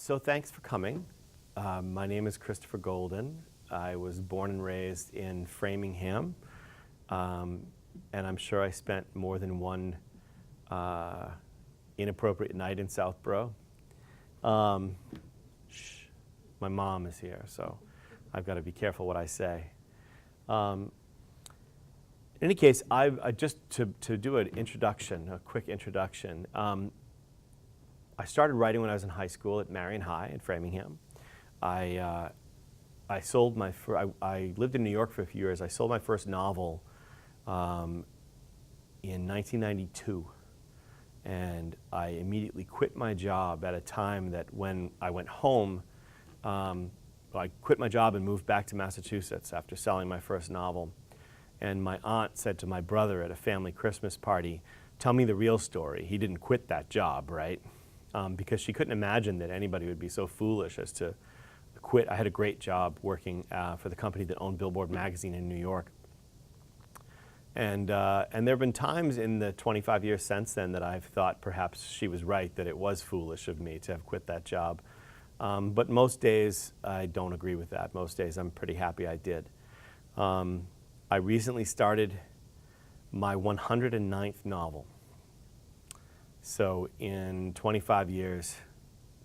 So thanks for coming. My name is Christopher Golden. I was born and raised in Framingham, and I'm sure I spent more than one inappropriate night in Southborough. My mom is here, so I've got to be careful what I say. In any case, I just to do an introduction, a quick introduction. I started writing when I was in high school at Marion High in Framingham. I lived in New York for a few years. I sold my first novel in 1992, and I immediately quit my job at a time that when I went home, I quit my job and moved back to Massachusetts after selling my first novel. And my aunt said to my brother at a family Christmas party, "Tell me the real story. He didn't quit that job, right?" Because she couldn't imagine that anybody would be so foolish as to quit. I had a great job working for the company that owned Billboard magazine in New York. And there have been times in the 25 years since then that I've thought perhaps she was right, that it was foolish of me to have quit that job. But most days I don't agree with that. Most days I'm pretty happy I did. I recently started my 109th novel. So in 25 years,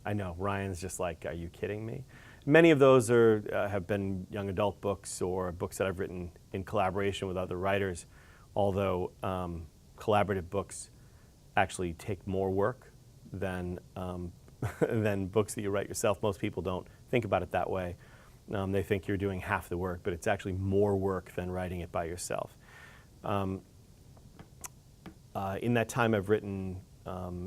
I know, Ryan's just like, are you kidding me? Many of those have been young adult books or books that I've written in collaboration with other writers, although collaborative books actually take more work than books that you write yourself. Most people don't think about it that way. They think you're doing half the work, but it's actually more work than writing it by yourself. In that time, I've written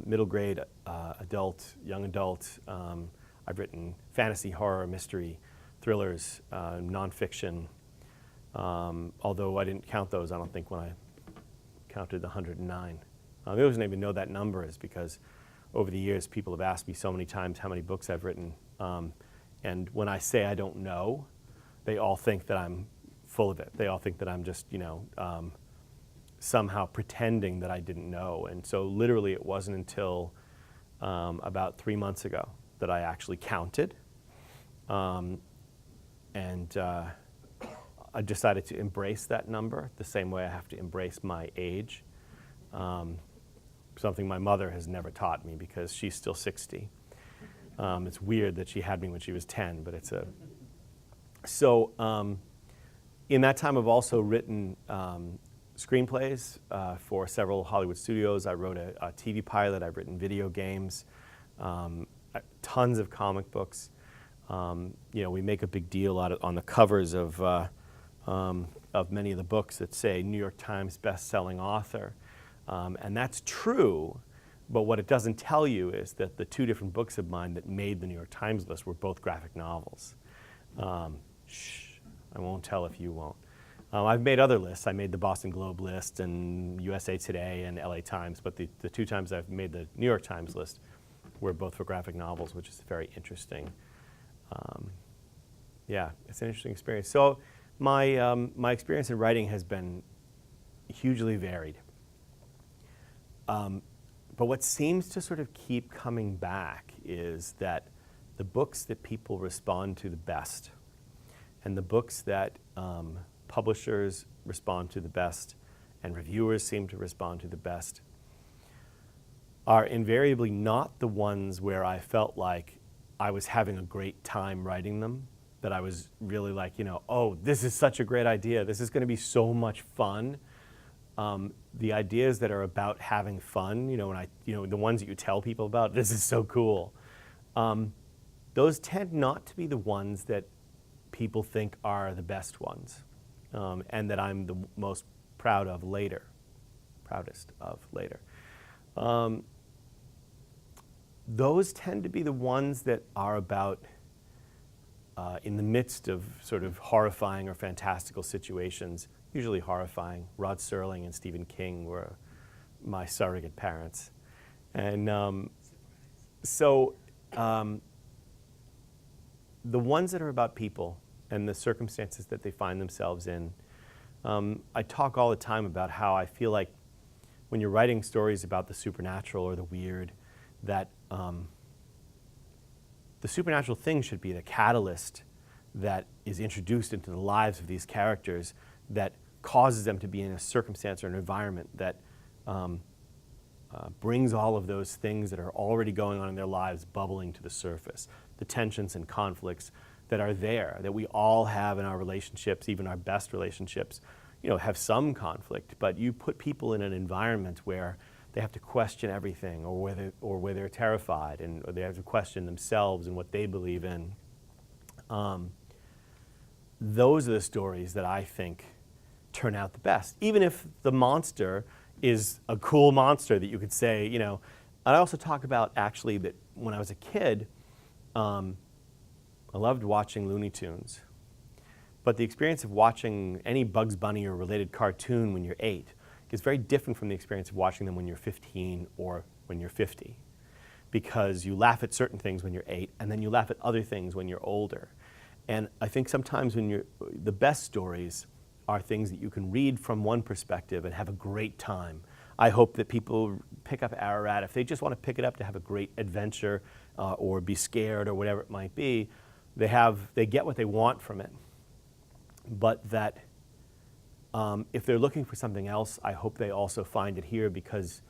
middle grade, adult, young adult. I've written fantasy, horror, mystery, thrillers, nonfiction. Although I didn't count those, I don't think, when I counted the 109. The reason I even know that number is because over the years, people have asked me so many times how many books I've written. And when I say I don't know, they all think that I'm full of it. They all think that I'm just, somehow pretending that I didn't know. And so literally it wasn't until about 3 months ago that I actually counted. I decided to embrace that number the same way I have to embrace my age. Something my mother has never taught me because she's still 60. It's weird that she had me when she was 10, but it's a... So in that time I've also written screenplays for several Hollywood studios. I wrote a TV pilot. I've written video games, tons of comic books. We make a big deal out of, on the covers of many of the books that say New York Times best-selling author. And that's true, but what it doesn't tell you is that the two different books of mine that made the New York Times list were both graphic novels. Shh, I won't tell if you won't. I've made other lists. I made the Boston Globe list and USA Today and LA Times, but the two times I've made the New York Times list were both for graphic novels, which is very interesting. Yeah, it's an interesting experience. So my experience in writing has been hugely varied. But what seems to sort of keep coming back is that the books that people respond to the best and the books that publishers respond to the best and reviewers seem to respond to the best are invariably not the ones where I felt like I was having a great time writing them, that I was really like, oh, this is such a great idea. This is going to be so much fun. The ideas that are about having fun, the ones that you tell people about, this is so cool. Those tend not to be the ones that people think are the best ones. And that I'm the most proudest of later. Those tend to be the ones that are about in the midst of sort of horrifying or fantastical situations, usually horrifying. Rod Serling and Stephen King were my surrogate parents. And the ones that are about people and the circumstances that they find themselves in. I talk all the time about how I feel like when you're writing stories about the supernatural or the weird, that the supernatural thing should be the catalyst that is introduced into the lives of these characters that causes them to be in a circumstance or an environment that brings all of those things that are already going on in their lives bubbling to the surface, the tensions and conflicts that are there, that we all have in our relationships, even our best relationships, have some conflict, but you put people in an environment where they have to question everything, or where they're terrified, or they have to question themselves and what they believe in. Those are the stories that I think turn out the best, even if the monster is a cool monster that you could say, I also talk about actually that when I was a kid, I loved watching Looney Tunes. But the experience of watching any Bugs Bunny or related cartoon when you're 8 is very different from the experience of watching them when you're 15 or when you're 50. Because you laugh at certain things when you're 8, and then you laugh at other things when you're older. And I think sometimes the best stories are things that you can read from one perspective and have a great time. I hope that people pick up Ararat if they just want to pick it up to have a great adventure or be scared or whatever it might be. They get what they want from it. But that if they're looking for something else, I hope they also find it here because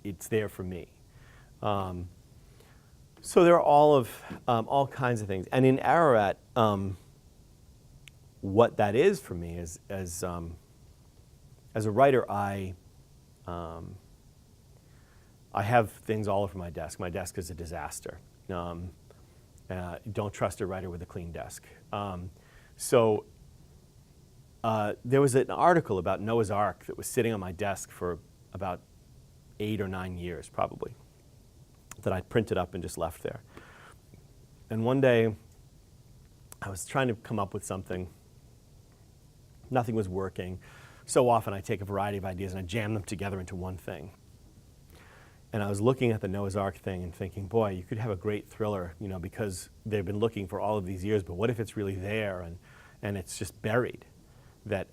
it's there for me. So there are all kinds of things. And in Ararat, what that is for me is, as a writer, I have things all over my desk. My desk is a disaster. Don't trust a writer with a clean desk. So there was an article about Noah's Ark that was sitting on my desk for about 8 or 9 years, probably, that I printed up and just left there. And one day, I was trying to come up with something. Nothing was working. So often I take a variety of ideas and I jam them together into one thing. And I was looking at the Noah's Ark thing and thinking, boy, you could have a great thriller, because they've been looking for all of these years, but what if it's really there and it's just buried? That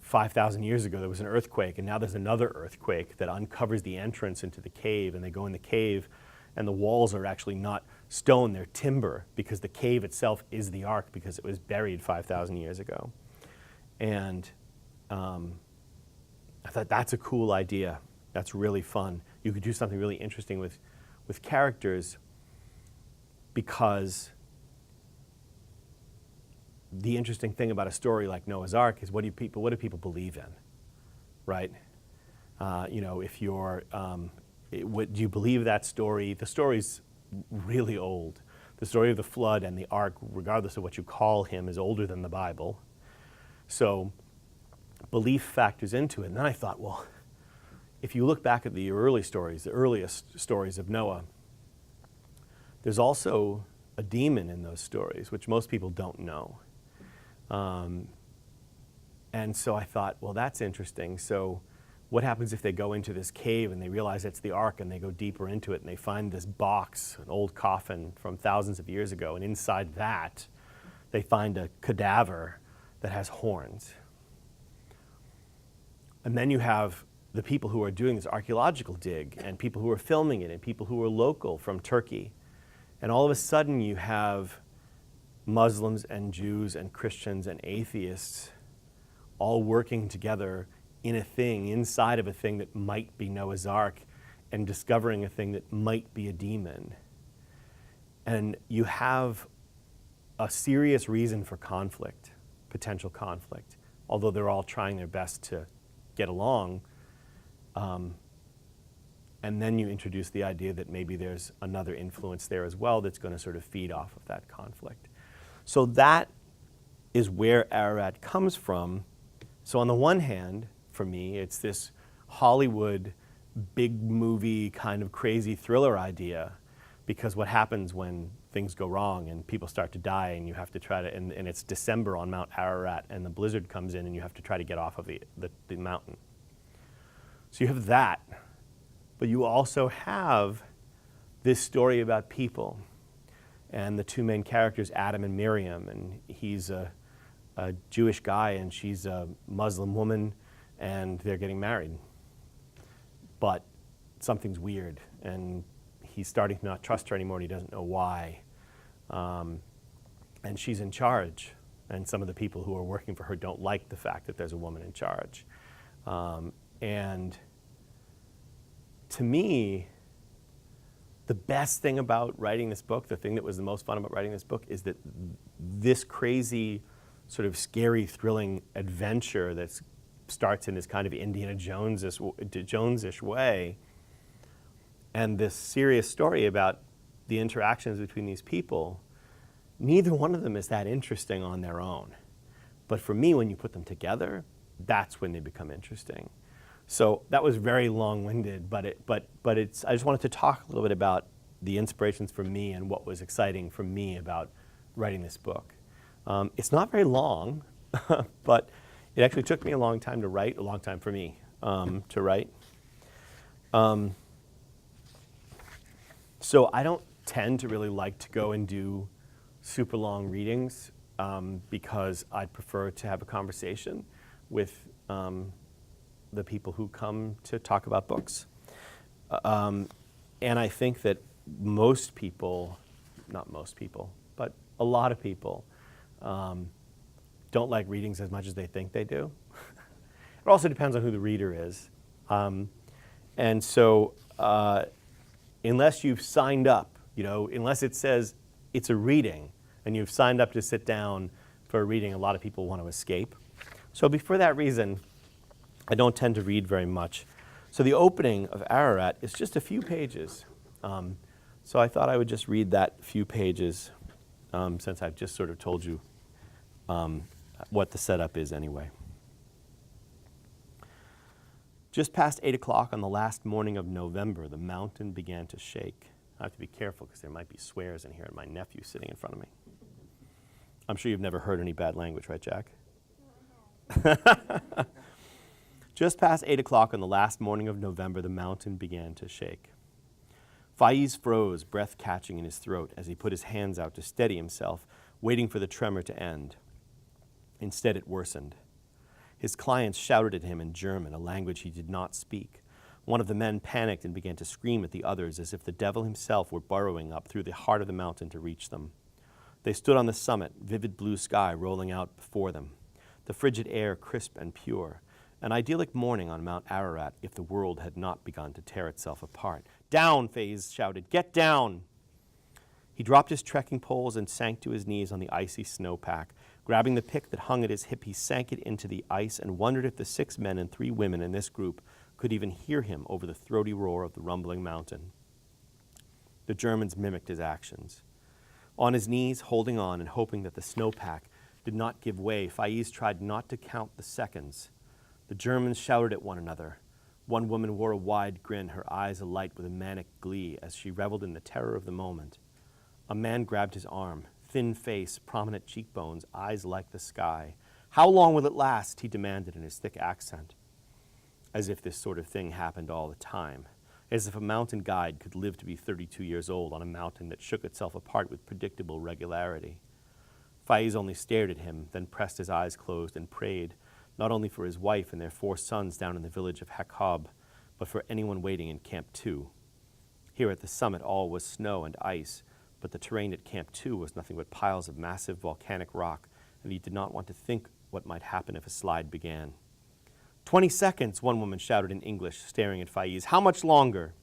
5,000 years ago there was an earthquake, and now there's another earthquake that uncovers the entrance into the cave, and they go in the cave, and the walls are actually not stone, they're timber, because the cave itself is the ark because it was buried 5,000 years ago. And I thought, that's a cool idea. That's really fun. You could do something really interesting with characters, because the interesting thing about a story like Noah's Ark is what do people believe in, right? If you're, do you believe that story? The story's really old. The story of the flood and the ark, regardless of what you call him, is older than the Bible. So belief factors into it. And then I thought, well, if you look back at the earliest stories of Noah, there's also a demon in those stories, which most people don't know. And so I thought, well, that's interesting. So what happens if they go into this cave and they realize it's the ark, and they go deeper into it and they find this box, an old coffin from thousands of years ago, and inside that they find a cadaver that has horns. And then you have the people who are doing this archaeological dig, and people who are filming it, and people who are local from Turkey. And all of a sudden you have Muslims and Jews and Christians and atheists all working together in a thing, inside of a thing that might be Noah's Ark, and discovering a thing that might be a demon. And you have a serious reason for conflict, potential conflict, although they're all trying their best to get along. And then you introduce the idea that maybe there's another influence there as well that's going to sort of feed off of that conflict. So that is where Ararat comes from. So on the one hand, for me, it's this Hollywood big movie kind of crazy thriller idea, because what happens when things go wrong and people start to die and you have to try to, and it's December on Mount Ararat and the blizzard comes in and you have to try to get off of the mountain. So you have that, but you also have this story about people and the two main characters, Adam and Miriam, and he's a Jewish guy and she's a Muslim woman, and they're getting married. But something's weird, and he's starting to not trust her anymore, and he doesn't know why. And she's in charge. And some of the people who are working for her don't like the fact that there's a woman in charge. And to me, the best thing about writing this book, the thing that was the most fun about writing this book, is that this crazy, sort of scary, thrilling adventure that starts in this kind of Indiana Jones-ish way, and this serious story about the interactions between these people, neither one of them is that interesting on their own. But for me, when you put them together, that's when they become interesting. So that was very long-winded, but it's, I just wanted to talk a little bit about the inspirations for me and what was exciting for me about writing this book. It's not very long, but it actually took me a long time to write, a long time for me to write. So I don't tend to really like to go and do super long readings because I'd prefer to have a conversation with the people who come to talk about books. And I think that most people, not most people, but a lot of people don't like readings as much as they think they do. It also depends on who the reader is. And so unless you've signed up, unless it says it's a reading and you've signed up to sit down for a reading, a lot of people want to escape. So for that reason, I don't tend to read very much. So the opening of Ararat is just a few pages. So I thought I would just read that few pages since I've just sort of told you what the setup is anyway. Just past 8 o'clock on the last morning of November, the mountain began to shake. I have to be careful because there might be swears in here and my nephew's sitting in front of me. I'm sure you've never heard any bad language, right, Jack? Just past 8 o'clock on the last morning of November, the mountain began to shake. Faiz froze, breath catching in his throat as he put his hands out to steady himself, waiting for the tremor to end. Instead, it worsened. His clients shouted at him in German, a language he did not speak. One of the men panicked and began to scream at the others as if the devil himself were burrowing up through the heart of the mountain to reach them. They stood on the summit, vivid blue sky rolling out before them, the frigid air crisp and pure, an idyllic morning on Mount Ararat if the world had not begun to tear itself apart. "Down!" Faiz shouted. "Get down!" He dropped his trekking poles and sank to his knees on the icy snowpack. Grabbing the pick that hung at his hip, he sank it into the ice and wondered if the 6 men and 3 women in this group could even hear him over the throaty roar of the rumbling mountain. The Germans mimicked his actions. On his knees, holding on and hoping that the snowpack did not give way, Faiz tried not to count the seconds. The Germans shouted at one another. One woman wore a wide grin, her eyes alight with a manic glee as she reveled in the terror of the moment. A man grabbed his arm, thin face, prominent cheekbones, eyes like the sky. "How long will it last?" he demanded in his thick accent. As if this sort of thing happened all the time. As if a mountain guide could live to be 32 years old on a mountain that shook itself apart with predictable regularity. Faiz only stared at him, then pressed his eyes closed and prayed, not only for his wife and their 4 sons down in the village of Hakob, but for anyone waiting in Camp 2. Here at the summit all was snow and ice, but the terrain at Camp 2 was nothing but piles of massive volcanic rock, and he did not want to think what might happen if a slide began. 20 seconds, one woman shouted in English, staring at Faiz. "How much longer?"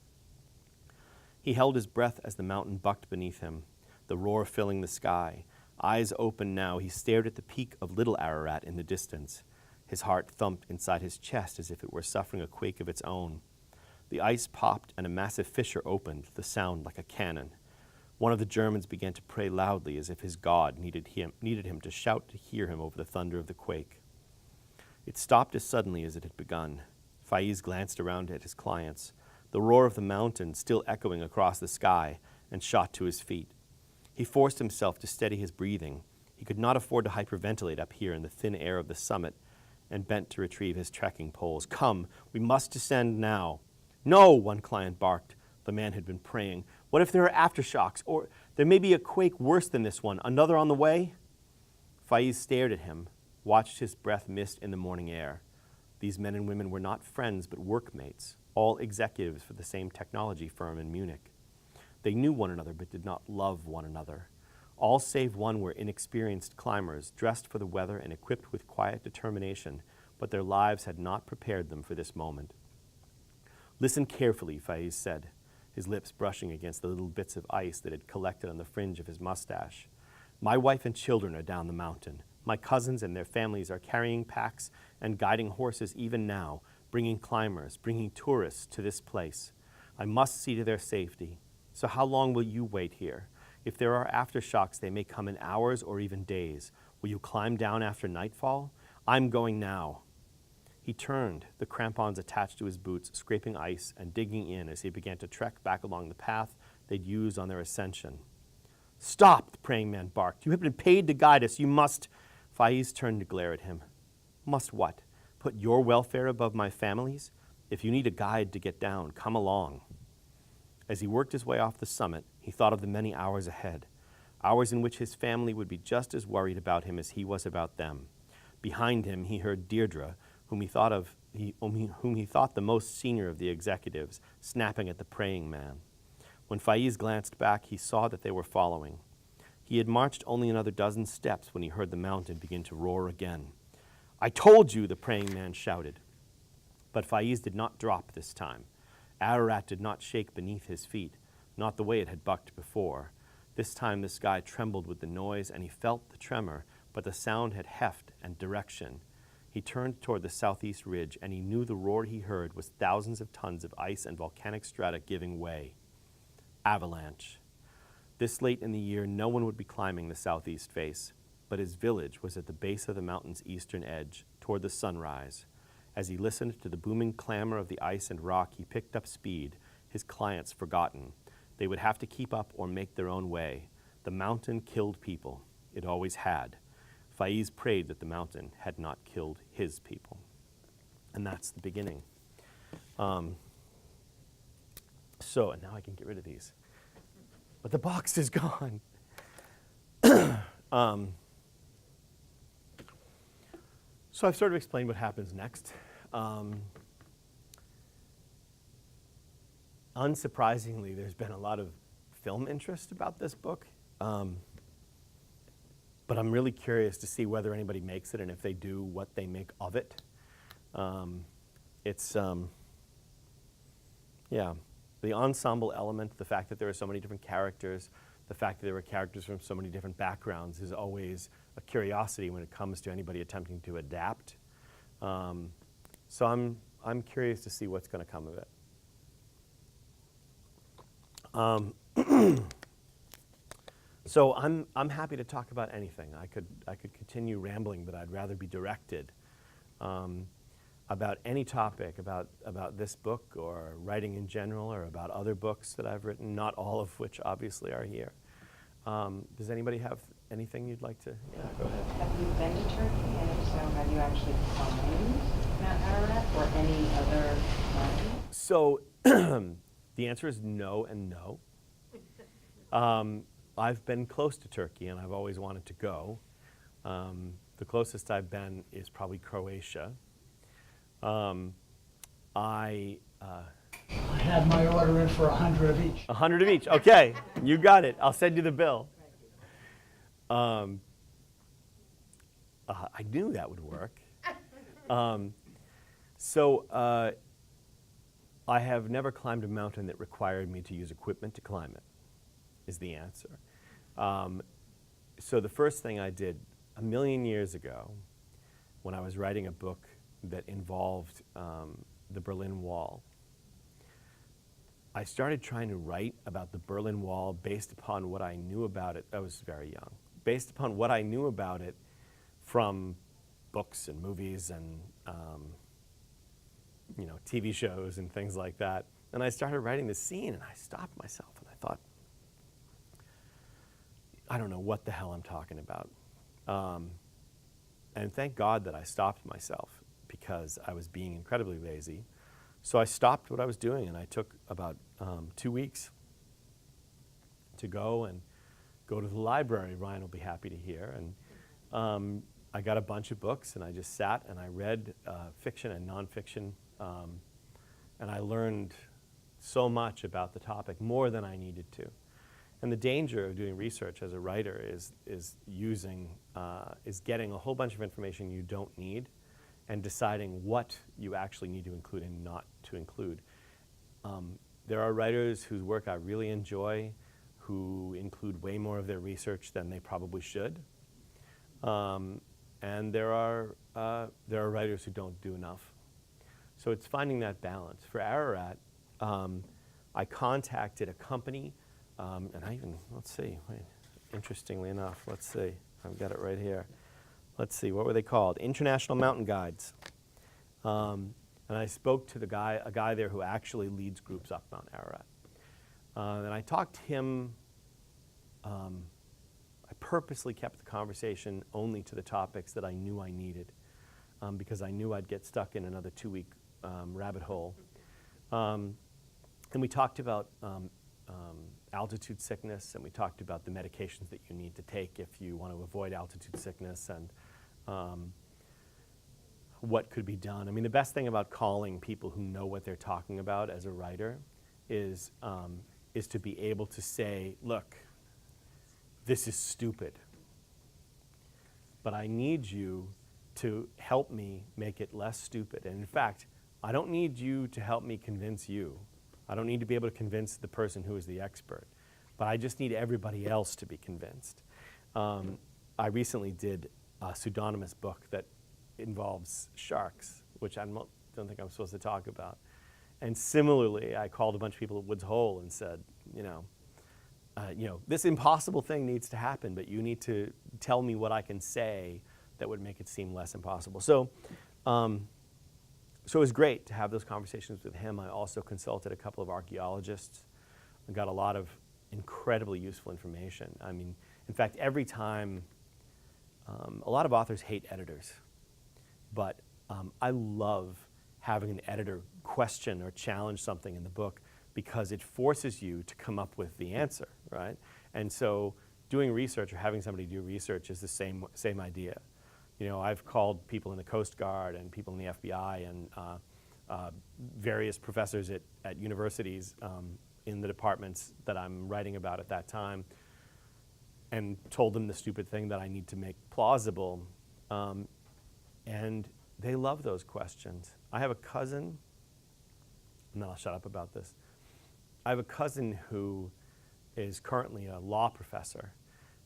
He held his breath as the mountain bucked beneath him, the roar filling the sky. Eyes open now, he stared at the peak of Little Ararat in the distance. His heart thumped inside his chest as if it were suffering a quake of its own. The ice popped and a massive fissure opened, the sound like a cannon. One of the Germans began to pray loudly as if his God needed him to shout to hear him over the thunder of the quake. It stopped as suddenly as it had begun. Faiz glanced around at his clients, the roar of the mountain still echoing across the sky, and shot to his feet. He forced himself to steady his breathing. He could not afford to hyperventilate up here in the thin air of the summit, and bent to retrieve his trekking poles. "Come, we must descend now." "No," one client barked. The man had been praying. "What if there are aftershocks? Or there may be a quake worse than this one, another on the way?" Faiz stared at him, watched his breath mist in the morning air. These men and women were not friends but workmates, all executives for the same technology firm in Munich. They knew one another but did not love one another. All save one were inexperienced climbers, dressed for the weather and equipped with quiet determination, but their lives had not prepared them for this moment. "Listen carefully," Faiz said, his lips brushing against the little bits of ice that had collected on the fringe of his mustache. "My wife and children are down the mountain. My cousins and their families are carrying packs and guiding horses even now, bringing climbers, bringing tourists to this place. I must see to their safety. So how long will you wait here? If there are aftershocks, they may come in hours or even days. Will you climb down after nightfall? I'm going now." He turned, the crampons attached to his boots, scraping ice and digging in as he began to trek back along the path they'd used on their ascension. "Stop!" the praying man barked. "You have been paid to guide us. You must—" Faiz turned to glare at him. "Must what? Put your welfare above my family's? If you need a guide to get down, come along." As he worked his way off the summit, he thought of the many hours ahead, hours in which his family would be just as worried about him as he was about them. Behind him, he heard Deirdre, whom he thought the most senior of the executives, snapping at the praying man. When Faiz glanced back, he saw that they were following. He had marched only another dozen steps when he heard the mountain begin to roar again. "I told you," the praying man shouted. But Faiz did not drop this time. Ararat did not shake beneath his feet, not the way it had bucked before. This time the sky trembled with the noise, and he felt the tremor, but the sound had heft and direction. He turned toward the southeast ridge, and he knew the roar he heard was thousands of tons of ice and volcanic strata giving way. Avalanche. This late in the year, no one would be climbing the southeast face, but his village was at the base of the mountain's eastern edge, toward the sunrise. As he listened to the booming clamor of the ice and rock, he picked up speed, his clients forgotten. They would have to keep up or make their own way. The mountain killed people. It always had. Faiz prayed that the mountain had not killed his people. And that's the beginning. And now I can get rid of these. But the box is gone. So I've sort of explained what happens next. Unsurprisingly, there's been a lot of film interest about this book. But I'm really curious to see whether anybody makes it, and if they do, what they make of it. The ensemble element, the fact that there are so many different characters, the fact that there were characters from so many different backgrounds is always a curiosity when it comes to anybody attempting to adapt. So I'm curious to see what's going to come of it. So I'm happy to talk about anything. I could continue rambling, but I'd rather be directed about any topic, about this book or writing in general, or about other books that I've written, not all of which obviously are here. Does anybody have anything you'd like to? Yeah, go ahead. Have you been to Turkey? And if so, have you actually climbed Mount Ararat or any other mountain? So the answer is no and no. I've been close to Turkey, and I've always wanted to go. The closest I've been is probably Croatia. I had my order in for 100 of each. 100 of each. Okay, you got it. I'll send you the bill. I knew that would work. I have never climbed a mountain that required me to use equipment to climb it, is the answer. So the first thing I did a million years ago, when I was writing a book that involved the Berlin Wall, I started trying to write about the Berlin Wall based upon what I knew about it. I was very young. Based upon what I knew about it from books and movies and TV shows and things like that. And I started writing the scene, and I stopped myself, and I thought, I don't know what the hell I'm talking about. And thank God that I stopped myself, because I was being incredibly lazy. So I stopped what I was doing, and I took about 2 weeks to go to the library. Ryan will be happy to hear. And I got a bunch of books, and I just sat and I read fiction and nonfiction. And I learned so much about the topic, more than I needed to. And the danger of doing research as a writer is getting a whole bunch of information you don't need and deciding what you actually need to include and not to include. There are writers whose work I really enjoy who include way more of their research than they probably should. And there are writers who don't do enough. So it's finding that balance. For Ararat, I contacted a company, and I even, let's see, wait, interestingly enough, let's see, I've got it right here. Let's see, what were they called? International Mountain Guides. And I spoke to a guy there who actually leads groups up Mount Ararat. And I talked to him, I purposely kept the conversation only to the topics that I knew I needed, because I knew I'd get stuck in another 2-week rabbit hole. And we talked about altitude sickness, and we talked about the medications that you need to take if you want to avoid altitude sickness, and what could be done. I mean, the best thing about calling people who know what they're talking about as a writer is to be able to say, look, this is stupid, but I need you to help me make it less stupid. And in fact, I don't need you to help me convince you. I don't need to be able to convince the person who is the expert, but I just need everybody else to be convinced. I recently did a pseudonymous book that involves sharks, which I don't think I'm supposed to talk about. And similarly, I called a bunch of people at Woods Hole and said, this impossible thing needs to happen, but you need to tell me what I can say that would make it seem less impossible. So it was great to have those conversations with him. I also consulted a couple of archaeologists and got a lot of incredibly useful information. I mean, in fact, every time, a lot of authors hate editors, but I love having an editor question or challenge something in the book because it forces you to come up with the answer, right? And so doing research or having somebody do research is the same idea. I've called people in the Coast Guard and people in the FBI and various professors at universities in the departments that I'm writing about at that time and told them the stupid thing that I need to make plausible. And they love those questions. I have a cousin, and then I'll shut up about this. I have a cousin who is currently a law professor,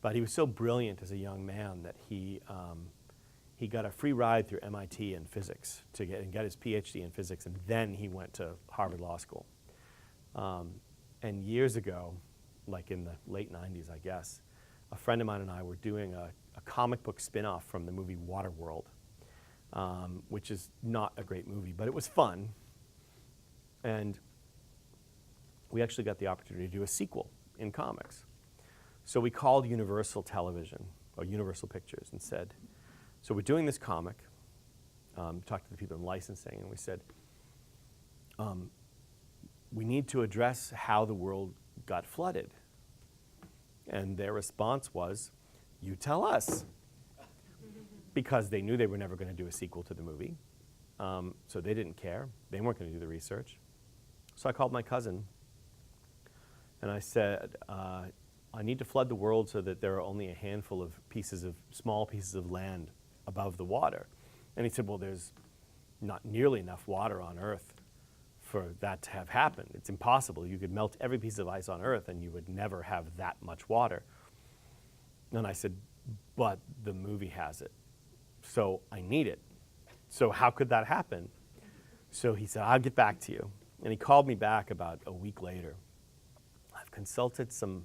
but he was so brilliant as a young man that he got a free ride through MIT in physics to get his PhD in physics, and then he went to Harvard Law School. And years ago, like in the late 90s, I guess, a friend of mine and I were doing a comic book spin-off from the movie Waterworld, which is not a great movie, but it was fun. And we actually got the opportunity to do a sequel in comics. So we called Universal Television, or Universal Pictures, and said, so we're doing this comic, talked to the people in licensing, and we said, we need to address how the world got flooded. And their response was, you tell us. Because they knew they were never going to do a sequel to the movie. So they didn't care. They weren't going to do the research. So I called my cousin, and I said, I need to flood the world so that there are only a handful of small pieces of land above the water. And he said, well, there's not nearly enough water on Earth for that to have happened. It's impossible. You could melt every piece of ice on Earth and you would never have that much water. And I said, but the movie has it. So I need it. So how could that happen? So he said, I'll get back to you. And he called me back about a week later. I've consulted some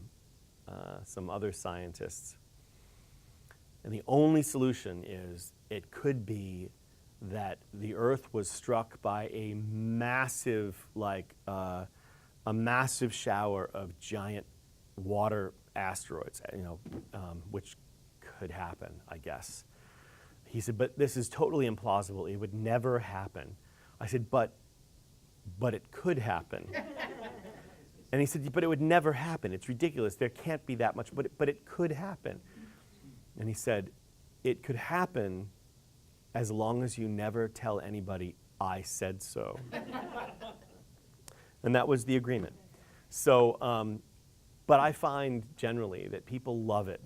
other scientists. And the only solution is it could be that the Earth was struck by a massive, a massive shower of giant water asteroids, which could happen, I guess. He said, but this is totally implausible. It would never happen. I said, but it could happen. And he said, but it would never happen. It's ridiculous. There can't be that much, but it could happen. And he said, it could happen as long as you never tell anybody I said so. And that was the agreement. So But I find generally that people love it.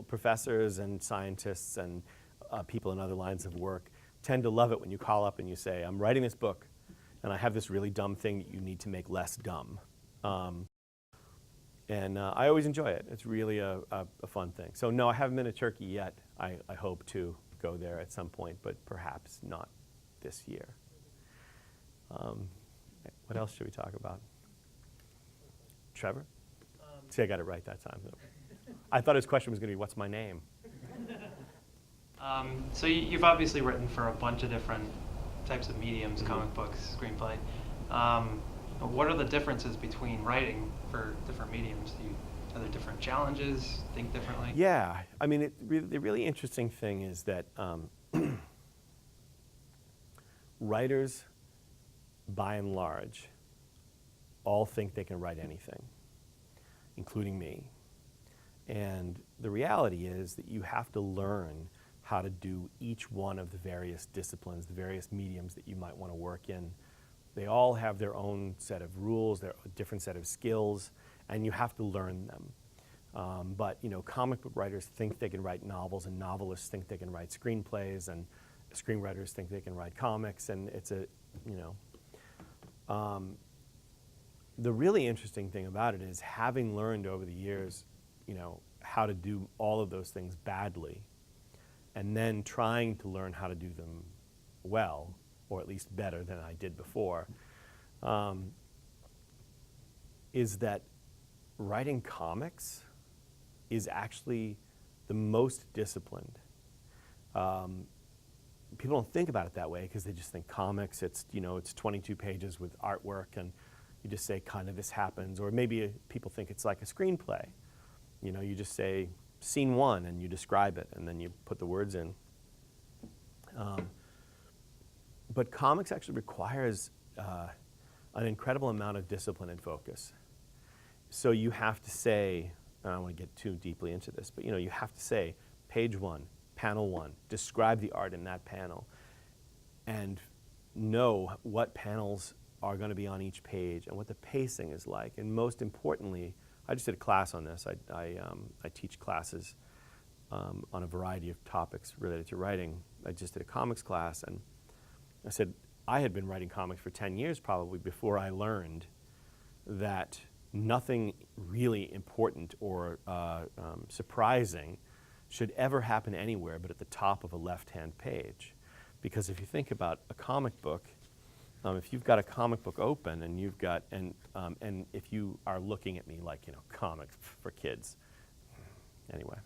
Professors and scientists and people in other lines of work tend to love it when you call up and you say, I'm writing this book, and I have this really dumb thing that you need to make less dumb. And I always enjoy it. It's really a fun thing. So no, I haven't been to Turkey yet. I hope to go there at some point, but perhaps not this year. What else should we talk about? Trevor? See, I got it right that time. I thought his question was going to be, what's my name? So you've obviously written for a bunch of different types of mediums, comic books, screenplay. What are the differences between writing for different mediums? Are there different challenges? Think differently? Yeah, I mean, the really interesting thing is that writers, by and large, all think they can write anything, including me. And the reality is that you have to learn how to do each one of the various disciplines, the various mediums that you might want to work in. They all have their own set of rules, their different set of skills, and you have to learn them. But comic book writers think they can write novels, and novelists think they can write screenplays, and screenwriters think they can write comics, and it's the really interesting thing about it is, having learned over the years, how to do all of those things badly, and then trying to learn how to do them well, or at least better than I did before, is that writing comics is actually the most disciplined. People don't think about it that way because they just think comics, it's 22 pages with artwork, and you just say kind of this happens, or maybe people think it's like a screenplay. You just say scene 1 and you describe it, and then you put the words in. But comics actually requires an incredible amount of discipline and focus. So you have to say, I don't want to get too deeply into this, but you have to say page 1, panel 1, describe the art in that panel, and know what panels are going to be on each page and what the pacing is like. And most importantly, I just did a class on this. I teach classes on a variety of topics related to writing. I just did a comics class, and I said I had been writing comics for 10 years probably before I learned that nothing really important or surprising should ever happen anywhere but at the top of a left-hand page. Because if you think about a comic book, if you've got a comic book open and you've got, and if you are looking at me like, comics for kids, anyway.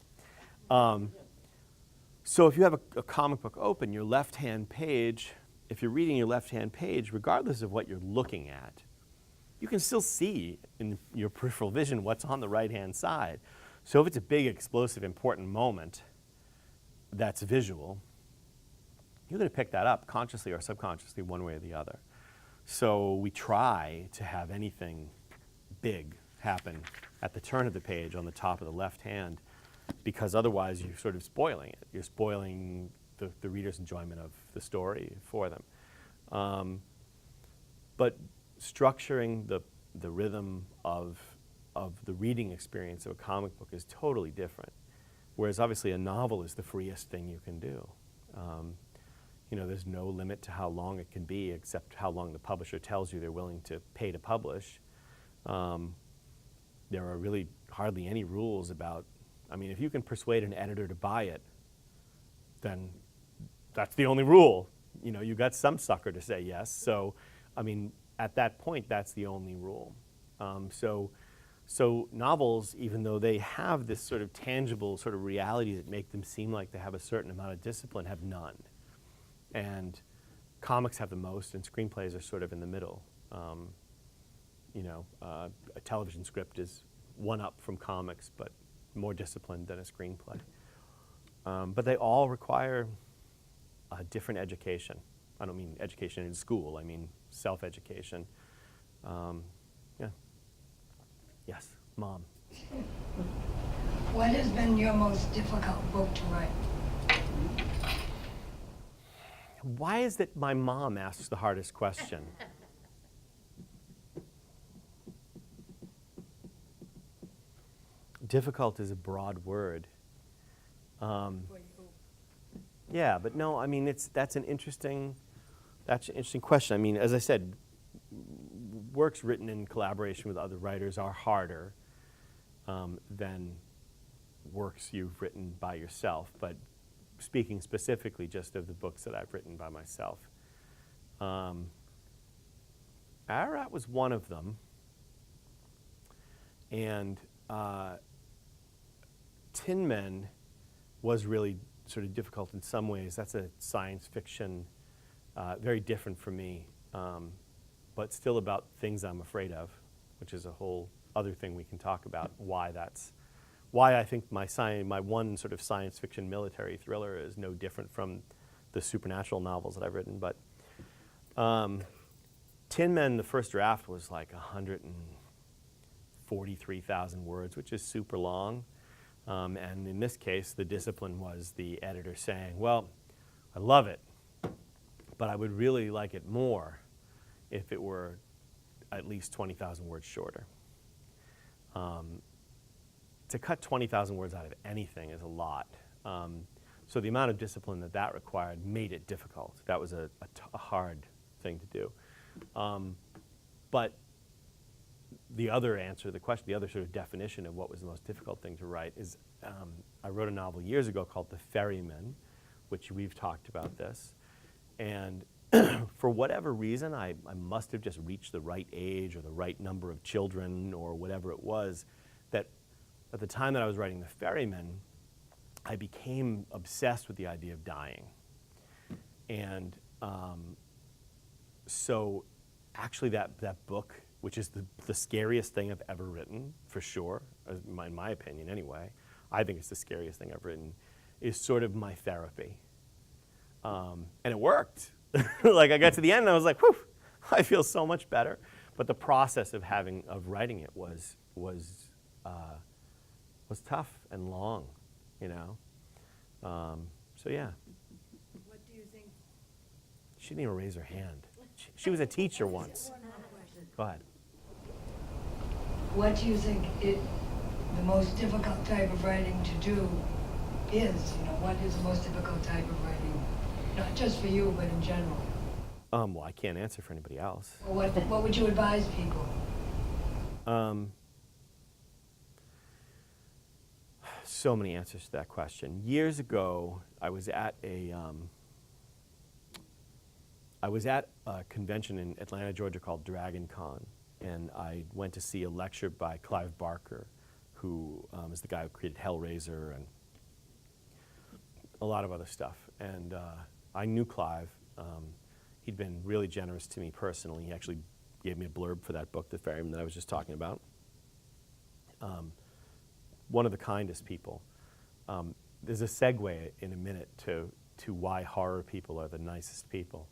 So if you have a comic book open, your left-hand page, if you're reading your left-hand page, regardless of what you're looking at, you can still see in your peripheral vision what's on the right-hand side. So if it's a big, explosive, important moment that's visual, you're going to pick that up consciously or subconsciously, one way or the other. So we try to have anything big happen at the turn of the page on the top of the left hand, because otherwise you're sort of spoiling it. You're spoiling the reader's enjoyment of the story for them. But structuring the rhythm of the reading experience of a comic book is totally different. Whereas obviously a novel is the freest thing you can do. There's no limit to how long it can be, except how long the publisher tells you they're willing to pay to publish. There are really hardly any rules about, if you can persuade an editor to buy it, then that's the only rule. You got some sucker to say yes. So, at that point, that's the only rule. So novels, even though they have this sort of tangible sort of reality that make them seem like they have a certain amount of discipline, have none. And comics have the most, and screenplays are sort of in the middle. A television script is one up from comics, but more disciplined than a screenplay. But they all require a different education. I don't mean education in school, I mean self-education. Yeah. Yes, Mom. What has been your most difficult book to write? Why is it my mom asks the hardest question? Difficult is a broad word. For you? Yeah, but no, I mean, that's an interesting question. I mean, as I said, works written in collaboration with other writers are harder than works you've written by yourself. But speaking specifically just of the books that I've written by myself, Ararat was one of them, and Tin Men was really sort of difficult in some ways. That's a science fiction, very different from me, but still about things I'm afraid of, which is a whole other thing we can talk about. Why I think my one sort of science fiction military thriller is no different from the supernatural novels that I've written. But Tin Men, the first draft was like 143,000 words, which is super long. And in this case, the discipline was the editor saying, well, I love it, but I would really like it more if it were at least 20,000 words shorter. To cut 20,000 words out of anything is a lot. So the amount of discipline that required made it difficult. That was a hard thing to do. But the other answer to the question, the other sort of definition of what was the most difficult thing to write is I wrote a novel years ago called The Ferryman, which we've talked about this. And for whatever reason, I must have just reached the right age or the right number of children or whatever it was, that at the time that I was writing The Ferryman, I became obsessed with the idea of dying. And so actually that book, which is the scariest thing I've ever written, for sure, in my opinion anyway, I think it's the scariest thing I've written, is sort of my therapy. And it worked. Like I got to the end and I was like, whew, I feel so much better. But the process of writing it was tough and long, you know. So yeah. What do you think? She didn't even raise her hand. She was a teacher once. One more question. Go ahead. What do you think the most difficult type of writing to do is? You know, what is the most difficult type of writing? Not just for you, but in general. Well, I can't answer for anybody else. Or what would you advise people? So many answers to that question. Years ago, I was at a convention in Atlanta, Georgia called Dragon Con, and I went to see a lecture by Clive Barker, who is the guy who created Hellraiser and a lot of other stuff. And I knew Clive. He'd been really generous to me personally. He actually gave me a blurb for that book, The Ferryman, that I was just talking about. One of the kindest people. There's a segue in a minute to why horror people are the nicest people.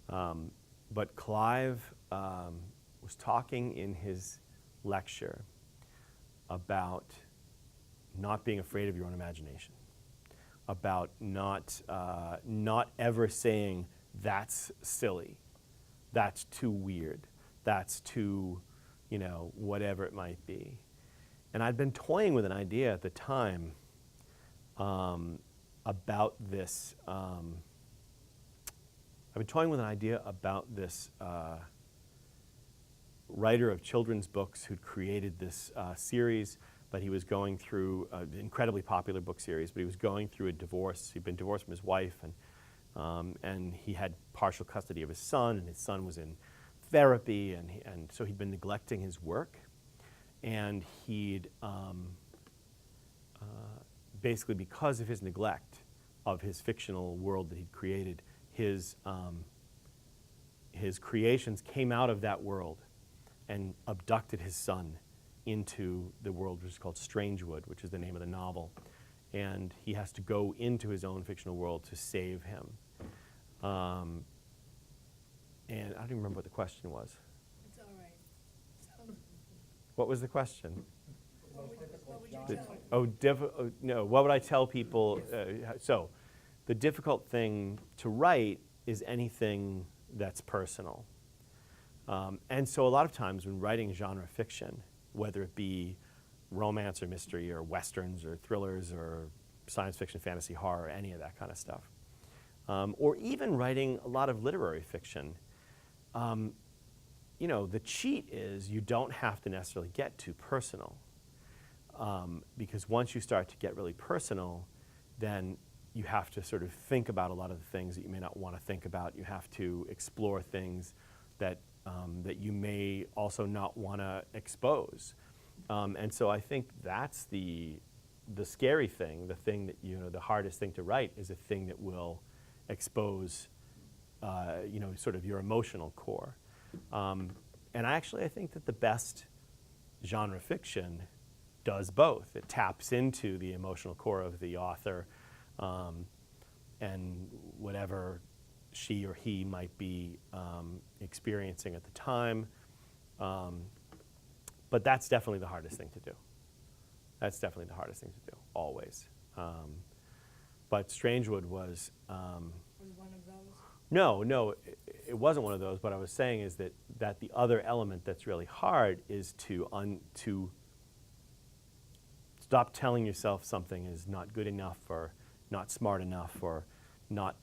But Clive was talking in his lecture about not being afraid of your own imagination, about not ever saying, that's silly, that's too weird, that's too, you know, whatever it might be. And I'd been toying with an idea at the time about this. I've been toying with an idea about this writer of children's books who'd created this series, but he was going through an incredibly popular book series, but he was going through a divorce. He'd been divorced from his wife, and he had partial custody of his son, and his son was in therapy, and so he'd been neglecting his work. And he'd basically, because of his neglect of his fictional world that he'd created, his creations came out of that world and abducted his son into the world, which is called Strangewood, which is the name of the novel. And he has to go into his own fictional world to save him. And I don't even remember what the question was. It's all right. What was the question? What would you tell? No, what would I tell people? So the difficult thing to write is anything that's personal. And so a lot of times when writing genre fiction, whether it be romance or mystery or westerns or thrillers or science fiction, fantasy, horror, any of that kind of stuff. Or even writing a lot of literary fiction. You know, the cheat is you don't have to necessarily get too personal. Because once you start to get really personal, then you have to sort of think about a lot of the things that you may not want to think about. You have to explore things that, that you may also not want to expose. And so I think that's the scary thing, the thing that, you know, the hardest thing to write is a thing that will expose, you know, sort of your emotional core. And I think that the best genre fiction does both. It taps into the emotional core of the author and whatever she or he might be experiencing at the time. But that's definitely the hardest thing to do. That's definitely the hardest thing to do, always. But Strangewood was... Was one of those? No, it wasn't one of those. What I was saying is that the other element that's really hard is to stop telling yourself something is not good enough or not smart enough or not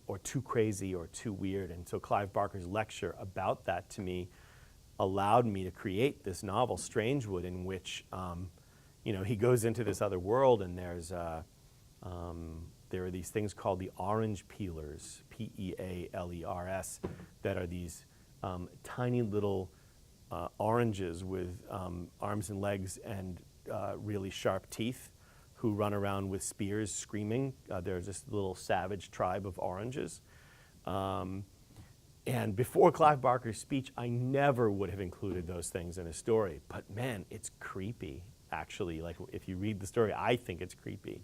or too crazy or too weird. And so Clive Barker's lecture about that to me allowed me to create this novel, Strangewood, in which you know, he goes into this other world and there are these things called the orange peelers, Pealers, that are these tiny little oranges with arms and legs and really sharp teeth who run around with spears screaming. There's this little savage tribe of oranges. And before Clive Barker's speech, I never would have included those things in a story. But man, it's creepy, actually. Like, if you read the story, I think it's creepy.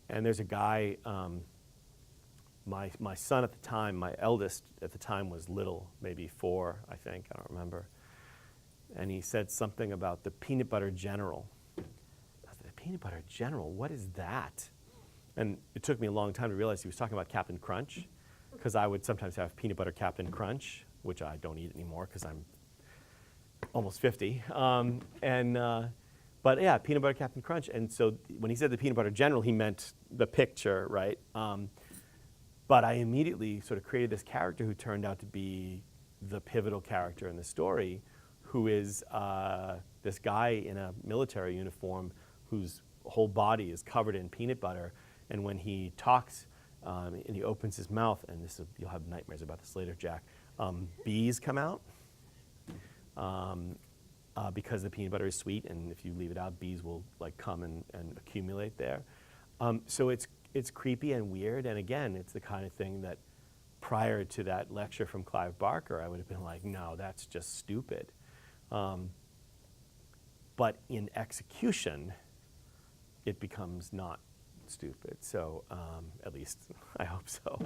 And there's a guy, my son at the time, my eldest at the time was little, maybe 4, I think, I don't remember. And he said something about the peanut butter general. I thought, the peanut butter general, what is that? And it took me a long time to realize he was talking about Captain Crunch, because I would sometimes have peanut butter Captain Crunch, which I don't eat anymore because I'm almost 50. But yeah, peanut butter Captain Crunch. And so when he said the peanut butter general, he meant the picture, right? But I immediately sort of created this character who turned out to be the pivotal character in the story, who is this guy in a military uniform whose whole body is covered in peanut butter. And when he talks and he opens his mouth, and you'll have nightmares about this later, Jack, bees come out. Because the peanut butter is sweet, and if you leave it out, bees will like come and accumulate there. So it's creepy and weird, and again, it's the kind of thing that prior to that lecture from Clive Barker, I would have been like, no, that's just stupid. But in execution, it becomes not stupid. So at least I hope so.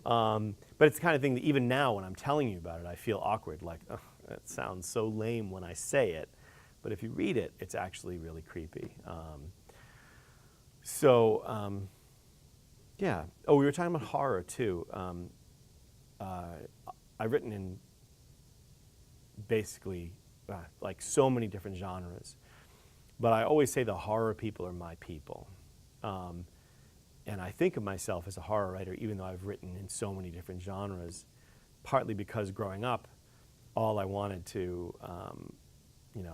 But it's the kind of thing that even now when I'm telling you about it, I feel awkward, like, oh, that sounds so lame when I say it. But if you read it, it's actually really creepy. Yeah. Oh, we were talking about horror too. I've written in basically like so many different genres. But I always say the horror people are my people. And I think of myself as a horror writer, even though I've written in so many different genres, partly because growing up, all I wanted to, I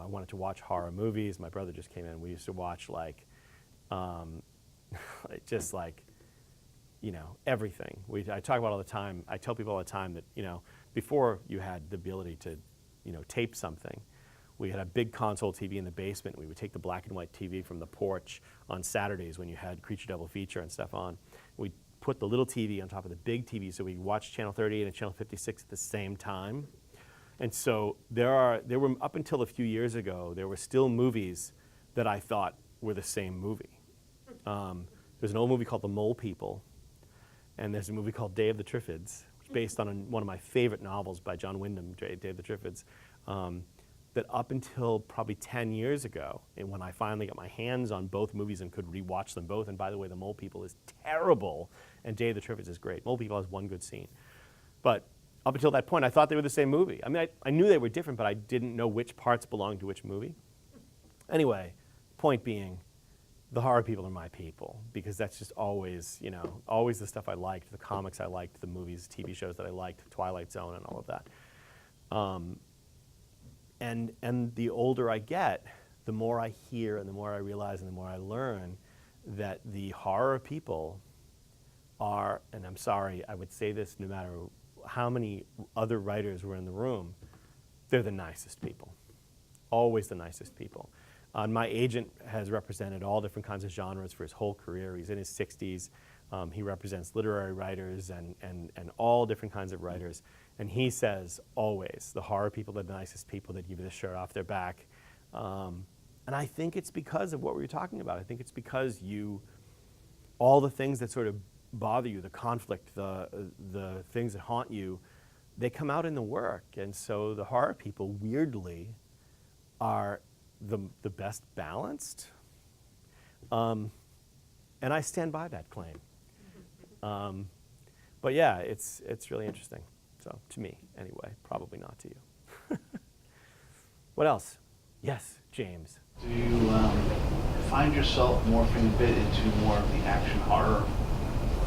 wanted to watch horror movies. My brother just came in. We used to watch like, just like, everything. I talk about all the time. I tell people all the time that, before you had the ability to, tape something, we had a big console TV in the basement. We would take the black and white TV from the porch on Saturdays when you had Creature Double Feature and stuff on. We'd put the little TV on top of the big TV so we could watch Channel 38 and Channel 56 at the same time. And so there were, up until a few years ago, there were still movies that I thought were the same movie. There's an old movie called The Mole People, and there's a movie called Day of the Triffids, which is based on one of my favorite novels by John Wyndham, Day of the Triffids. That up until probably 10 years ago, and when I finally got my hands on both movies and could rewatch them both, and by the way, The Mole People is terrible, and Day of the Triffids is great. Mole People has one good scene. But up until that point, I thought they were the same movie. I mean, I knew they were different, but I didn't know which parts belonged to which movie. Anyway, Point being, the horror people are my people, because that's just always, always the stuff I liked, the comics I liked, the movies, TV shows that I liked, Twilight Zone and all of that. And the older I get, the more I hear and the more I realize and the more I learn that the horror people are, and I'm sorry, I would say this no matter how many other writers were in the room, they're the nicest people. Always the nicest people. My agent has represented all different kinds of genres for his whole career. He's in his 60s. He represents literary writers and all different kinds of writers. And he says, always, the horror people are the nicest people that give you the shirt off their back. And I think it's because of what we were talking about. I think it's because all the things that sort of bother you, the conflict, the things that haunt you, they come out in the work. And so the horror people, weirdly, are the best balanced. And I stand by that claim. But yeah, it's really interesting. So to me, anyway, probably not to you. What else? Yes, James. Do you find yourself morphing a bit into more of the action horror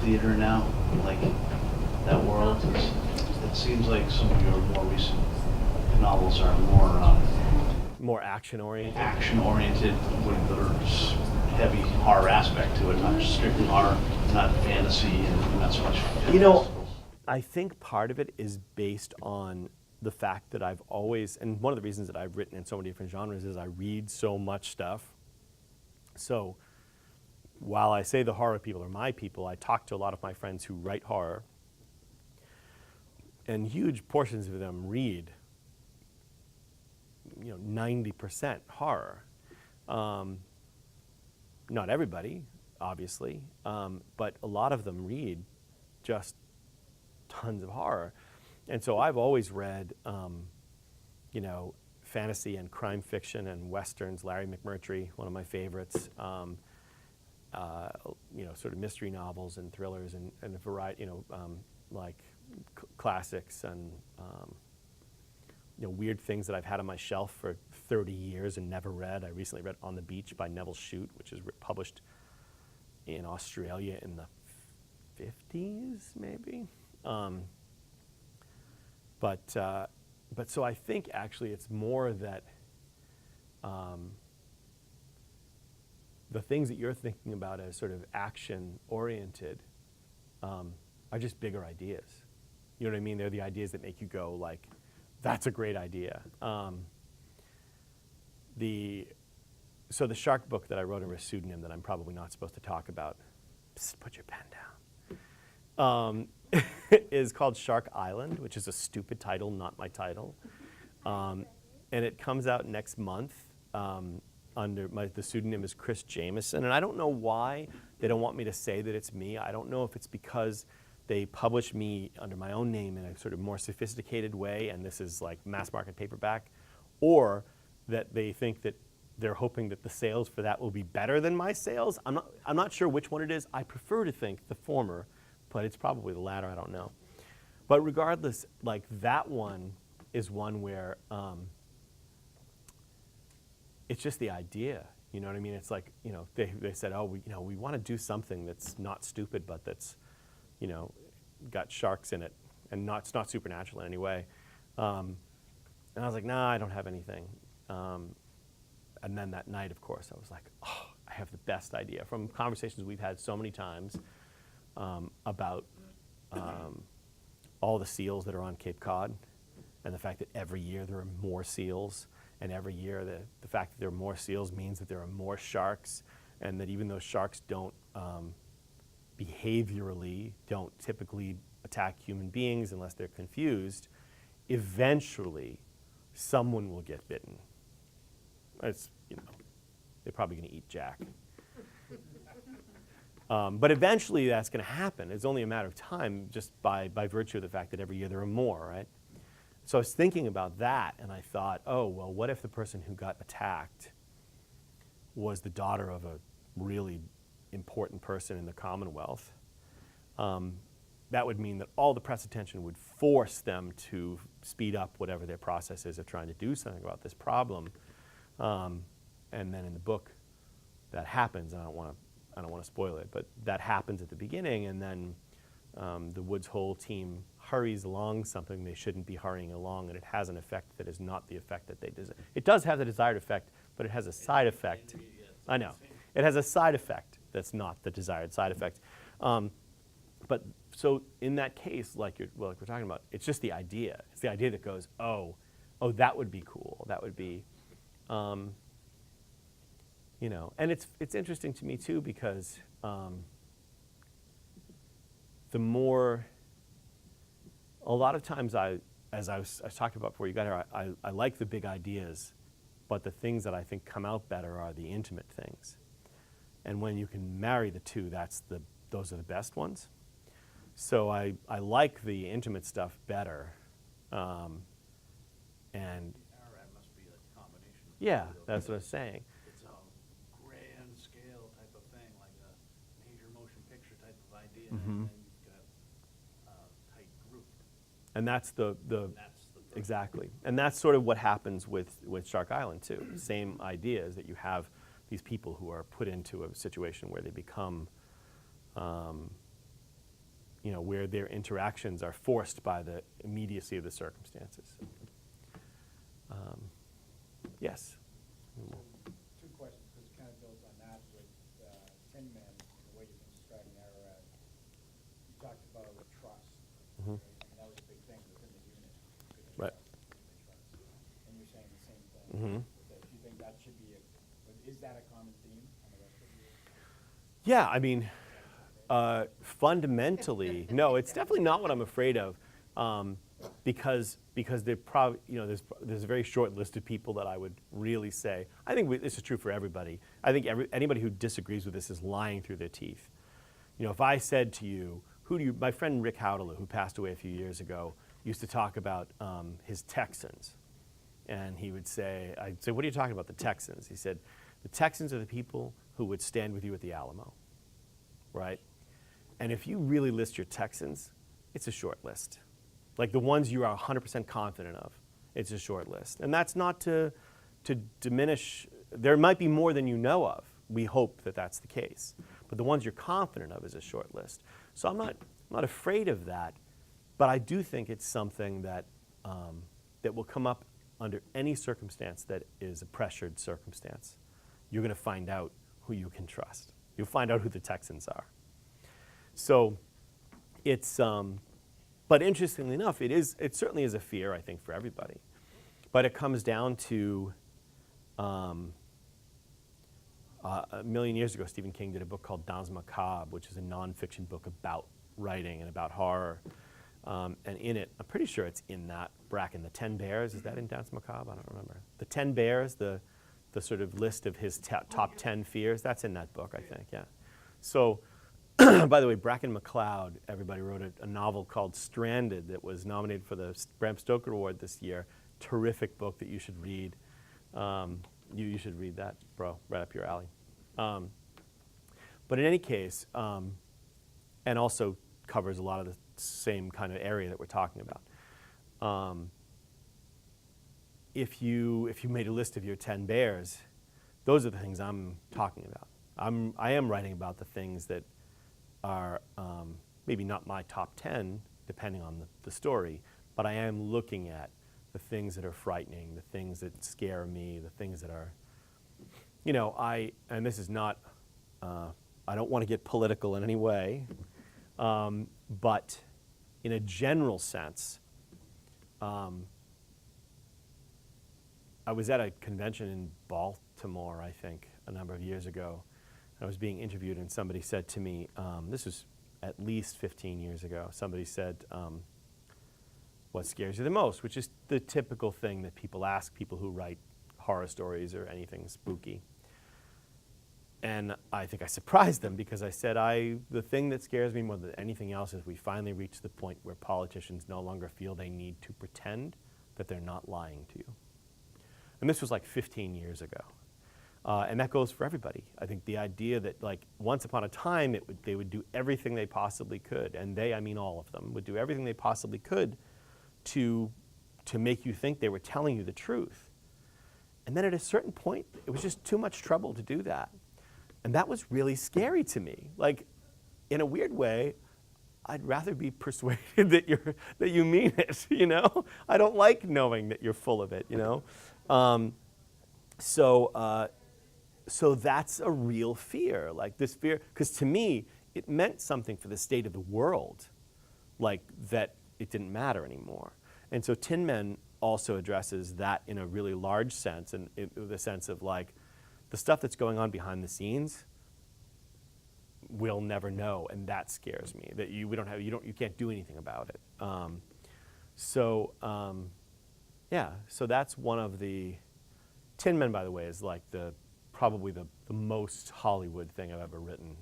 theater now? Like that world? It seems like some of your more recent novels are More action-oriented? Action-oriented with there's heavy horror aspect to it, not just strictly horror, not fantasy and not so much fantasy. I think part of it is based on the fact that I've always, and one of the reasons that I've written in so many different genres is I read so much stuff. So while I say the horror people are my people, I talk to a lot of my friends who write horror, and huge portions of them read 90% horror. Not everybody, obviously, but a lot of them read just tons of horror. And so I've always read, fantasy and crime fiction and westerns. Larry McMurtry, one of my favorites. Sort of mystery novels and thrillers and a variety, classics and weird things that I've had on my shelf for 30 years and never read. I recently read On the Beach by Neville Shute, which is published in Australia in the 50s, maybe. But so I think actually it's more that the things that you're thinking about as sort of action-oriented are just bigger ideas. You know what I mean? They're the ideas that make you go like, that's a great idea. So the shark book that I wrote under a pseudonym that I'm probably not supposed to talk about, psst, put your pen down, is called Shark Island, which is a stupid title, not my title. And it comes out next month under the pseudonym is Chris Jameson. And I don't know why they don't want me to say that it's me. I don't know if it's because they publish me under my own name in a sort of more sophisticated way, and this is like mass market paperback, or that they think that they're hoping that the sales for that will be better than my sales. I'm not sure which one it is. I prefer to think the former, but it's probably the latter, I don't know. But regardless, like that one is one where it's just the idea, you know what I mean? It's like, they said, oh, we want to do something that's not stupid, but that's, got sharks in it, and it's not supernatural in any way. And I was like, nah, I don't have anything. And then that night, of course, I was like, oh, I have the best idea. From conversations we've had so many times about all the seals that are on Cape Cod, and the fact that every year there are more seals, and every year the fact that there are more seals means that there are more sharks, and that even though sharks don't behaviorally don't typically attack human beings unless they're confused, eventually someone will get bitten. It's, they're probably going to eat Jack. But eventually that's going to happen. It's only a matter of time just by virtue of the fact that every year there are more, right? So I was thinking about that, and I thought, oh, well, what if the person who got attacked was the daughter of a really important person in the Commonwealth? That would mean that all the press attention would force them to speed up whatever their process is of trying to do something about this problem. And then in the book, that happens. I don't want to spoil it, but that happens at the beginning, and then the Woods Hole team hurries along something they shouldn't be hurrying along, and it has an effect that is not the effect that they desire. It does have the desired effect, but it has a side effect. I know. It has a side effect that's not the desired side effect. But so in that case, like we're talking about, it's just the idea. It's the idea that goes, oh, that would be cool. That would be, and it's interesting to me too, because the more, a lot of times as I was talking about before you got here, I like the big ideas, but the things that I think come out better are the intimate things. And when you can marry the two, those are the best ones. So I like the intimate stuff better. And Ararat must be a combination of yeah, both of those. that's what I was saying. It's a grand scale type of thing, like a major motion picture type of idea, Mhm. and then you've got a tight group. And that's the That's the first exactly. And that's sort of what happens with Shark Island too. Same idea is that you have these people who are put into a situation where they become, where their interactions are forced by the immediacy of the circumstances. Yes. Two questions, because it kind of builds on that with Tin Man, the way you've been describing Ararat. You talked about trust, Mhm. right? And that was a big thing within the unit. Right. Trust. And you're saying the same thing. Mhm. With that. Do you think that should be is that a common theme on the rest of you? Yeah, I mean, fundamentally, no, it's definitely not what I'm afraid of, because there probably, there's a very short list of people that I would really say. I think this is true for everybody. I think anybody who disagrees with this is lying through their teeth. If I said to you, my friend Rick Howdaloo, who passed away a few years ago, used to talk about his Texans. And I'd say, what are you talking about, the Texans? He said, the Texans are the people who would stand with you at the Alamo, right? And if you really list your Texans, it's a short list. Like the ones you are 100% confident of, it's a short list. And that's not to diminish, there might be more than you know of. We hope that that's the case. But the ones you're confident of is a short list. So I'm not afraid of that, but I do think it's something that, that will come up under any circumstance that is a pressured circumstance. You're going to find out who you can trust. You'll find out who the Texans are. So it's, but interestingly enough, it certainly is a fear, I think, for everybody. But it comes down to, a million years ago, Stephen King did a book called Danse Macabre, which is a nonfiction book about writing and about horror. And in it, I'm pretty sure it's in that bracket. The 10 Bears, is that in Danse Macabre? I don't remember. The 10 Bears, the sort of list of his top 10 fears, that's in that book, I think, yeah. So, by the way, Bracken McLeod, everybody wrote a novel called Stranded that was nominated for the Bram Stoker Award this year. Terrific book that you should read. You should read that, bro, right up your alley. But in any case, and also covers a lot of the same kind of area that we're talking about. If you made a list of your 10 bears, those are the things I'm talking about. I am writing about the things that are maybe not my top 10, depending on the story, but I am looking at the things that are frightening, the things that scare me, the things that are, and this is not, I don't want to get political in any way, but in a general sense, I was at a convention in Baltimore, I think, a number of years ago. I was being interviewed, and somebody said to me, this was at least 15 years ago, somebody said, what scares you the most? Which is the typical thing that people ask people who write horror stories or anything spooky. And I think I surprised them because I said, the thing that scares me more than anything else is we finally reach the point where politicians no longer feel they need to pretend that they're not lying to you. And this was like 15 years ago. And that goes for everybody. I think the idea that, like, once upon a time, they would do everything they possibly could, and I mean all of them, would do everything they possibly could to make you think they were telling you the truth. And then at a certain point, it was just too much trouble to do that. And that was really scary to me. Like, in a weird way, I'd rather be persuaded that you mean it, you know? I don't like knowing that you're full of it, you know? So that's a real fear, like this fear, because to me, it meant something for the state of the world, like that it didn't matter anymore. And so Tin Men also addresses that in a really large sense, and the sense of like, the stuff that's going on behind the scenes, we'll never know, and that scares me. That you can't do anything about it. Yeah, so that's one of the. Tin Men, by the way, is like probably the most Hollywood thing I've ever written,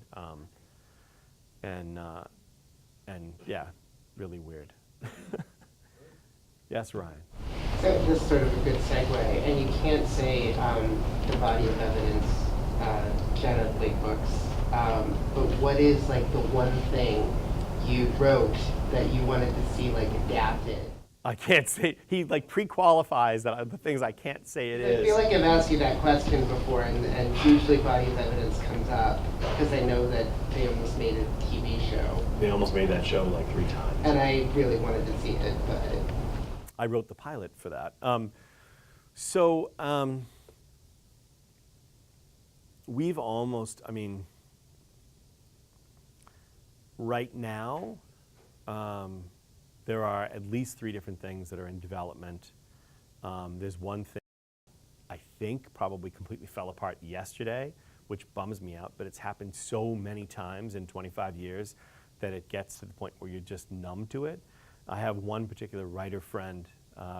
and yeah, really weird. Yes, Ryan. So this is sort of a good segue, and you can't say the body of evidence generally books, but what is like the one thing you wrote that you wanted to see like adapted? I can't say, he like pre-qualifies that the things I can't say it is. I feel like I've asked you that question before, and usually body of evidence comes up, because I know that they almost made a TV show. They almost made that show like 3 times. And I really wanted to see it, but. I wrote the pilot for that. We've almost, I mean, right now, there are at least 3 different things that are in development. There's one thing I think probably completely fell apart yesterday, which bums me out, but it's happened so many times in 25 years that it gets to the point where you're just numb to it. I have one particular writer friend,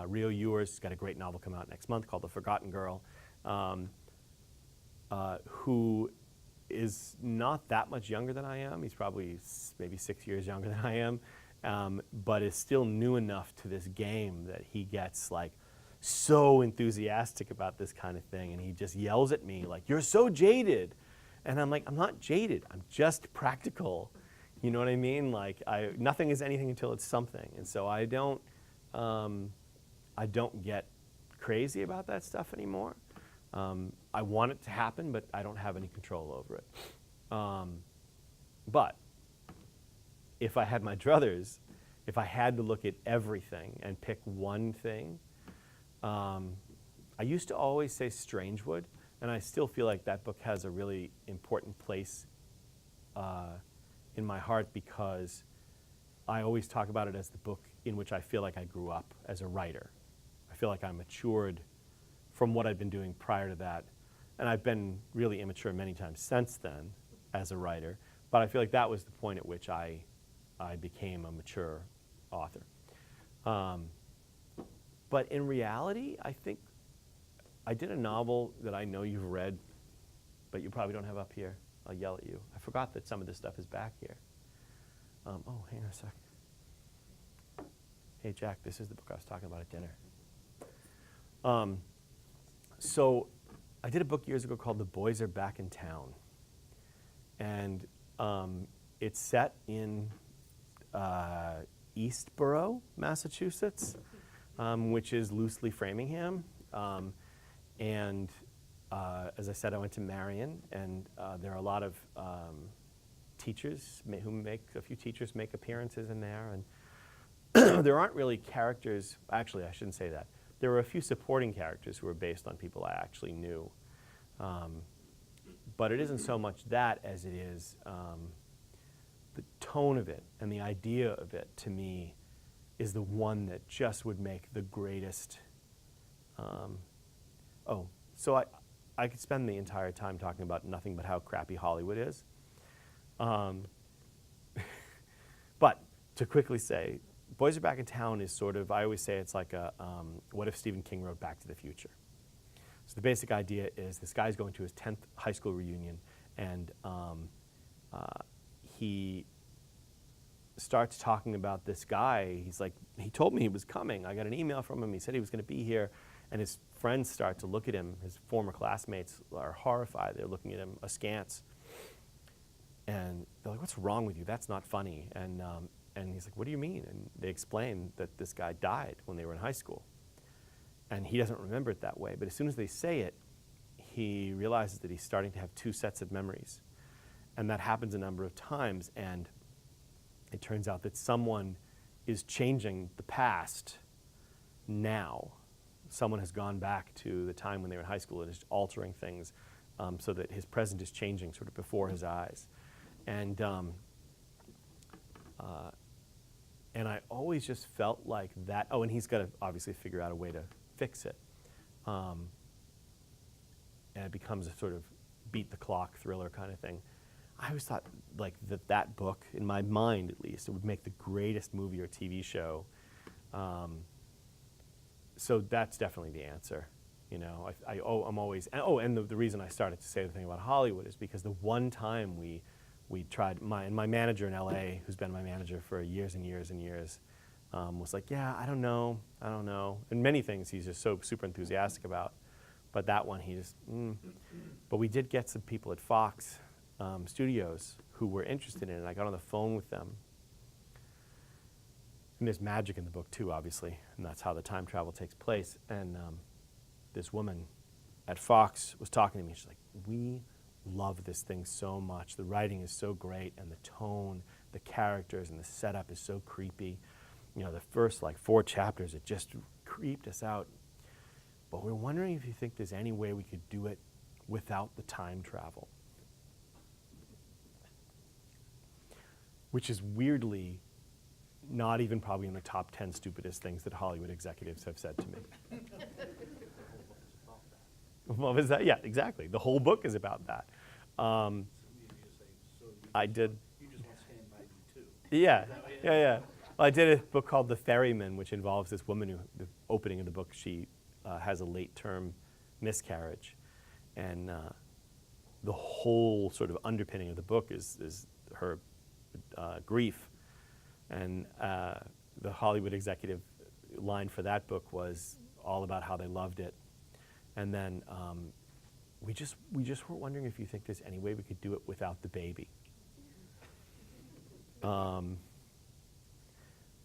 Rio Ewers, has got a great novel come out next month called The Forgotten Girl, who is not that much younger than I am. He's probably maybe 6 years younger than I am, but is still new enough to this game that he gets like so enthusiastic about this kind of thing, and he just yells at me like, "You're so jaded," and I'm like, "I'm not jaded. I'm just practical." You know what I mean? Like, nothing is anything until it's something, and so I don't get crazy about that stuff anymore. I want it to happen, but I don't have any control over it. But if I had my druthers, if I had to look at everything and pick one thing, I used to always say Strangewood, and I still feel like that book has a really important place in my heart, because I always talk about it as the book in which I feel like I grew up as a writer. I feel like I matured from what I'd been doing prior to that. And I've been really immature many times since then as a writer, but I feel like that was the point at which I became a mature author. But in reality, I think I did a novel that I know you've read, but you probably don't have up here. I'll yell at you. I forgot that some of this stuff is back here. Oh, hang on a sec. Hey, Jack, this is the book I was talking about at dinner. So I did a book years ago called The Boys Are Back in Town. And it's set in Eastborough, Massachusetts, which is loosely Framingham. As I said, I went to Marion, and there are a lot of teachers a few teachers make appearances in there, and there aren't really characters. Actually, I shouldn't say that. There were a few supporting characters who were based on people I actually knew, but it isn't so much that as it is the tone of it and the idea of it. To me, is the one that just would make the greatest. So I could spend the entire time talking about nothing but how crappy Hollywood is. But to quickly say, Boys Are Back in Town is sort of, I always say it's like a, what if Stephen King wrote Back to the Future? So the basic idea is this guy's going to his 10th high school reunion, and he starts talking about this guy. He's like, he told me he was coming. I got an email from him. He said he was going to be here. And his friends start to look at him. His former classmates are horrified. They're looking at him askance. And they're like, "What's wrong with you? That's not funny." And he's like, "What do you mean?" And they explain that this guy died when they were in high school. And he doesn't remember it that way. But as soon as they say it, he realizes that he's starting to have two sets of memories. And that happens a number of times. And it turns out that someone is changing the past now. Someone has gone back to the time when they were in high school and is altering things so that his present is changing sort of before his eyes. And I always just felt like that. Oh, and he's got to obviously figure out a way to fix it. And it becomes a sort of beat the clock thriller kind of thing. I always thought like that book, in my mind at least, it would make the greatest movie or TV show. So that's definitely the answer. You know, I'm always, and the reason I started to say the thing about Hollywood is because the one time we tried, my manager in LA, who's been my manager for years and years and years, was like, yeah, I don't know. And many things he's just so super enthusiastic about. But that one, he just, But we did get some people at Fox Studios who were interested in it. I got on the phone with them. And there's magic in the book too, obviously, and that's how the time travel takes place. And this woman at Fox was talking to me. She's like, we love this thing so much. The writing is so great, and the tone, the characters, and the setup is so creepy. You know, the first like 4 chapters, it just creeped us out. But we're wondering if you think there's any way we could do it without the time travel. Which is weirdly not even probably in the top 10 stupidest things that Hollywood executives have said to me. What was that? Yeah, exactly. The whole book is about that. I did. You just want to stand by me too. Yeah. Well, I did a book called The Ferryman, which involves this woman who, the opening of the book, she has a late-term miscarriage. And the whole sort of underpinning of the book is her grief. And the Hollywood executive line for that book was all about how they loved it. And then we just were wondering if you think there's any way we could do it without the baby.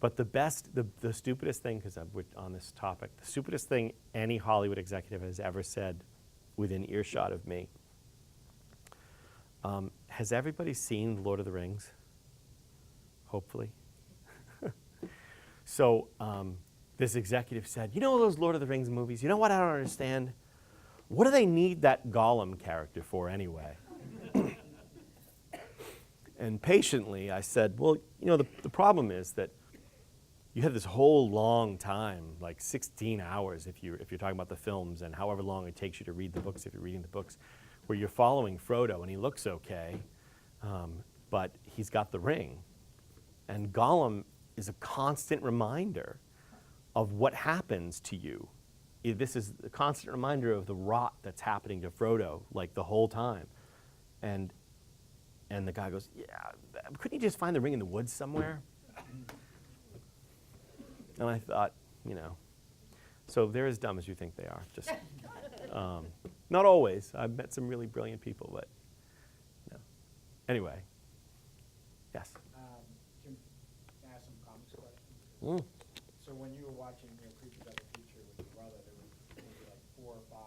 But the stupidest thing, because we're on this topic, the stupidest thing any Hollywood executive has ever said within earshot of me. Has everybody seen Lord of the Rings? Hopefully. So this executive said, you know those Lord of the Rings movies? You know what I don't understand? What do they need that Gollum character for anyway? And patiently I said, well, you know, the problem is that you have this whole long time, like 16 hours if you're talking about the films, and however long it takes you to read the books if you're reading the books, where you're following Frodo and he looks okay, but he's got the ring. And Gollum is a constant reminder of what happens to you. This is a constant reminder of the rot that's happening to Frodo, like the whole time. And the guy goes, yeah, couldn't you just find the ring in the woods somewhere? And I thought, you know, so they're as dumb as you think they are. Just not always. I've met some really brilliant people, but no. Anyway, yes. Jim, can I ask some comics questions? So when you were watching Creatures of the Future with your brother, there were maybe like 4 or 5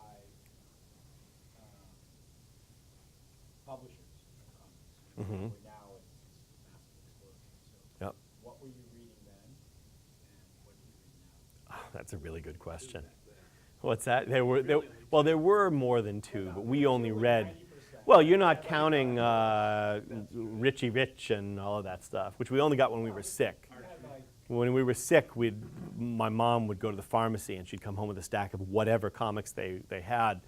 publishers of comics. Mm-hmm. Where now it's just a massive explosion. So Yep. what were you reading then, and what do you read now? Oh, that's a really good question. What's that? There were more than 2, but we only read. Well, you're not counting Richie Rich and all of that stuff, which we only got when we were sick. When we were sick, my mom would go to the pharmacy and she'd come home with a stack of whatever comics they had,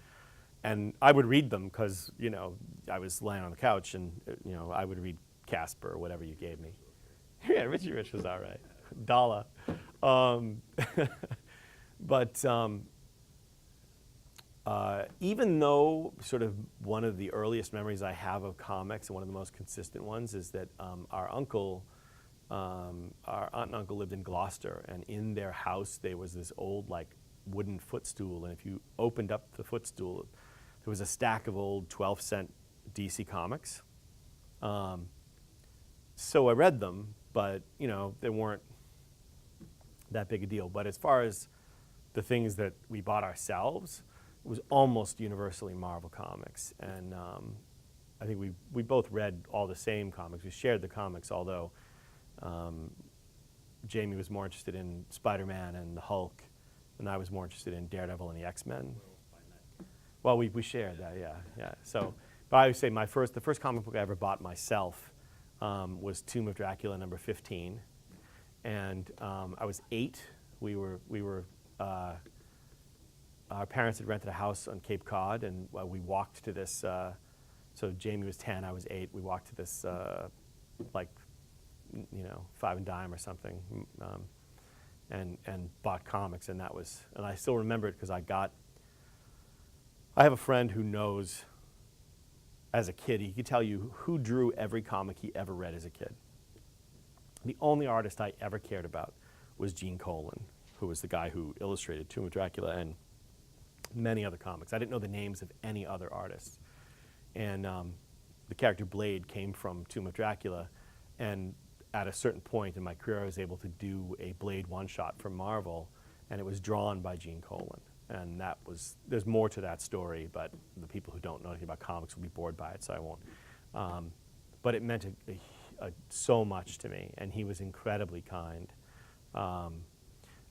and I would read them because, you know, I was laying on the couch and, you know, I would read Casper or whatever you gave me. Yeah, Richie Rich was all right. Dala. But even though sort of one of the earliest memories I have of comics, and one of the most consistent ones, is that our aunt and uncle lived in Gloucester, and in their house there was this old like wooden footstool, and if you opened up the footstool, there was a stack of old 12-cent DC comics. So I read them, but you know, they weren't that big a deal. But as far as the things that we bought ourselves, was almost universally Marvel Comics. And I think we both read all the same comics. We shared the comics, although Jamie was more interested in Spider-Man and the Hulk, and I was more interested in Daredevil and the X-Men. Well, we shared that, yeah. So, but I would say the first comic book I ever bought myself was Tomb of Dracula #15, and I was 8. Our parents had rented a house on Cape Cod, and we walked to this. So Jamie was 10, I was 8. We walked to this, Five and Dime or something, and bought comics, and I still remember it because I have a friend who knows, as a kid, he could tell you who drew every comic he ever read as a kid. The only artist I ever cared about was Gene Colan, who was the guy who illustrated Tomb of Dracula and many other comics. I didn't know the names of any other artists. And the character Blade came from Tomb of Dracula, and at a certain point in my career, I was able to do a Blade one-shot for Marvel, and it was drawn by Gene Colan. And there's more to that story, but the people who don't know anything about comics will be bored by it, so I won't. But it meant so much to me, and he was incredibly kind.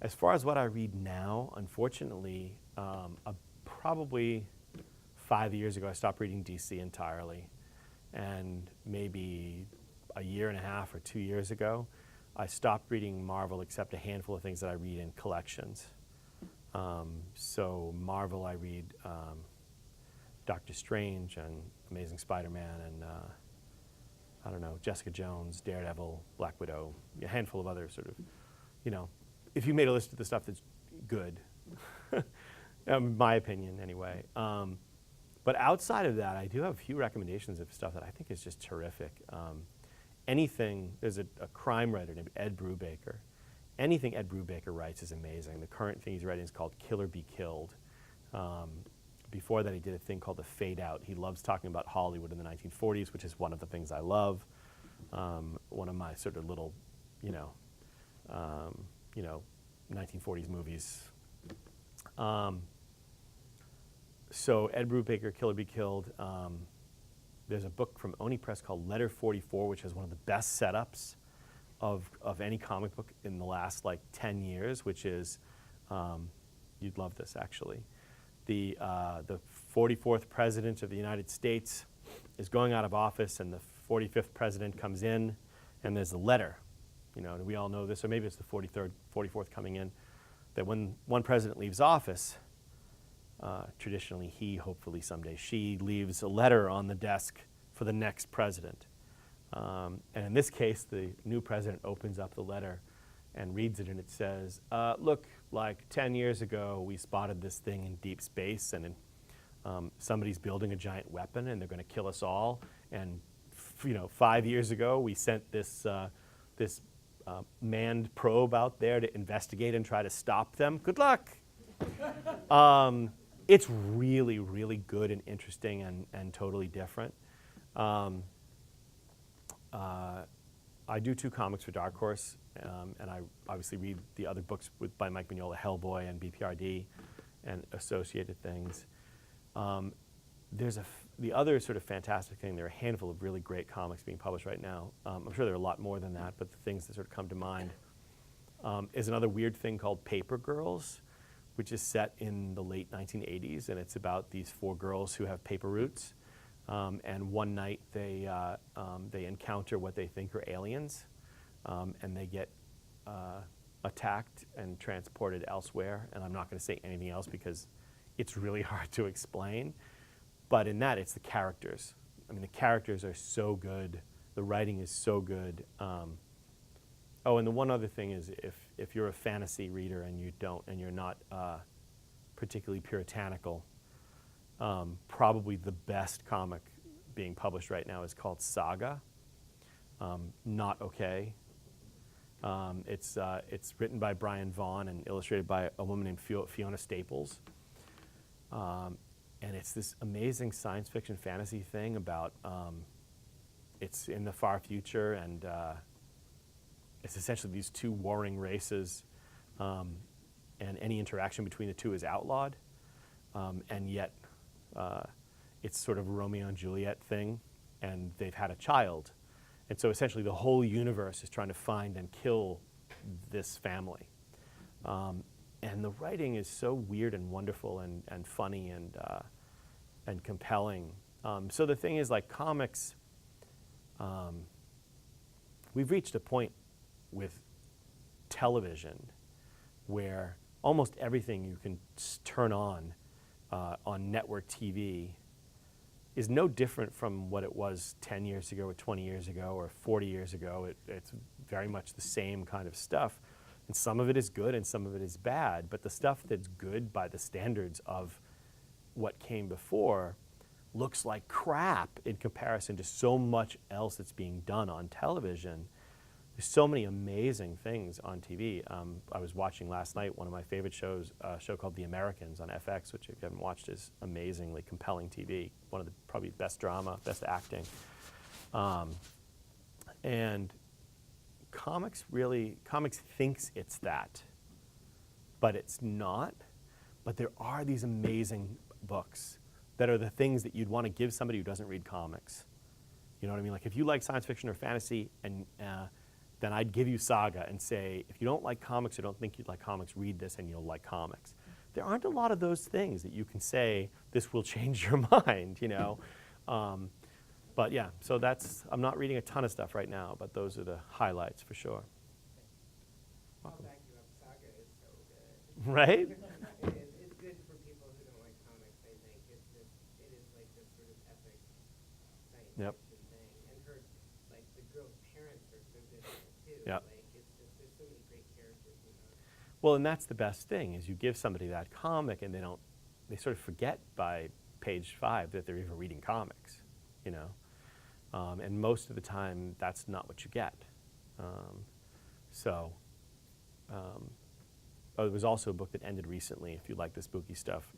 As far as what I read now, unfortunately, probably 5 years ago, I stopped reading DC entirely. And maybe a year and a half or 2 years ago, I stopped reading Marvel except a handful of things that I read in collections. So Marvel, I read Doctor Strange and Amazing Spider-Man and I don't know, Jessica Jones, Daredevil, Black Widow, a handful of other sort of, if you made a list of the stuff that's good, my opinion anyway. But outside of that, I do have a few recommendations of stuff that I think is just terrific. There's a crime writer named Ed Brubaker. Anything Ed Brubaker writes is amazing. The current thing he's writing is called Kill or Be Killed. Before that, he did a thing called The Fade Out. He loves talking about Hollywood in the 1940s, which is one of the things I love. One of my sort of little, 1940s movies. So Ed Brubaker, Kill or Be Killed. There's a book from Oni Press called Letter 44, which is one of the best setups of any comic book in the last 10 years, which is, you'd love this actually. The 44th president of the United States is going out of office, and the 45th president comes in, and there's a letter. We all know this, or maybe it's the 44th coming in, that when one president leaves office, traditionally he, hopefully someday she, leaves a letter on the desk for the next president. And in this case, the new president opens up the letter and reads it, and it says, look, 10 years ago, we spotted this thing in deep space, and somebody's building a giant weapon, and they're going to kill us all. And 5 years ago, we sent this manned probe out there to investigate and try to stop them. Good luck. It's really, really good and interesting and totally different. I do 2 comics for Dark Horse, and I obviously read the other books by Mike Mignola, Hellboy and BPRD and associated things. There's the other sort of fantastic thing, there are a handful of really great comics being published right now. I'm sure there are a lot more than that, but the things that sort of come to mind is another weird thing called Paper Girls, which is set in the late 1980s, and it's about these 4 girls who have paper routes. And one night they encounter what they think are aliens, and they get attacked and transported elsewhere. And I'm not going to say anything else because it's really hard to explain. But in that, it's the characters. I mean, the characters are so good. The writing is so good. Oh, and the one other thing is, if you're a fantasy reader and you're not particularly puritanical, probably the best comic being published right now is called Saga. Not okay. It's written by Brian Vaughan and illustrated by a woman named Fiona Staples. And it's this amazing science fiction fantasy thing about, it's in the far future, and it's essentially these 2 warring races, and any interaction between the 2 is outlawed. and yet it's sort of a Romeo and Juliet thing, and they've had a child. And so essentially the whole universe is trying to find and kill this family. And the writing is so weird and wonderful and funny and compelling. So the thing is, like comics, we've reached a point with television where almost everything you can turn on network TV is no different from what it was 10 years ago or 20 years ago or 40 years ago. It's very much the same kind of stuff. And some of it is good and some of it is bad, but the stuff that's good by the standards of what came before looks like crap in comparison to so much else that's being done on television. There's so many amazing things on TV. I was watching last night one of my favorite shows, a show called The Americans on FX, which if you haven't watched is amazingly compelling TV. One of the probably best drama, best acting. And comics thinks it's that, but it's not. But there are these amazing books that are the things that you'd want to give somebody who doesn't read comics. You know what I mean? Like if you like science fiction or fantasy, and then I'd give you Saga and say, if you don't like comics or don't think you'd like comics, read this and you'll like comics. There aren't a lot of those things that you can say, this will change your mind, you know? But yeah, so I'm not reading a ton of stuff right now, but those are the highlights for sure. I'll back you up. Saga is so good. Right? It's good for people who don't like comics, I think. It is like this sort of epic science Yep. fiction thing. And her, like, the girl's parents are so good at it, too. Yep. Like, it's just, there's so many great characters in that. Well, and that's the best thing, is you give somebody that comic and they sort of forget by page 5 that they're even reading comics, you know? And most of the time, that's not what you get. There was also a book that ended recently, if you like the spooky stuff,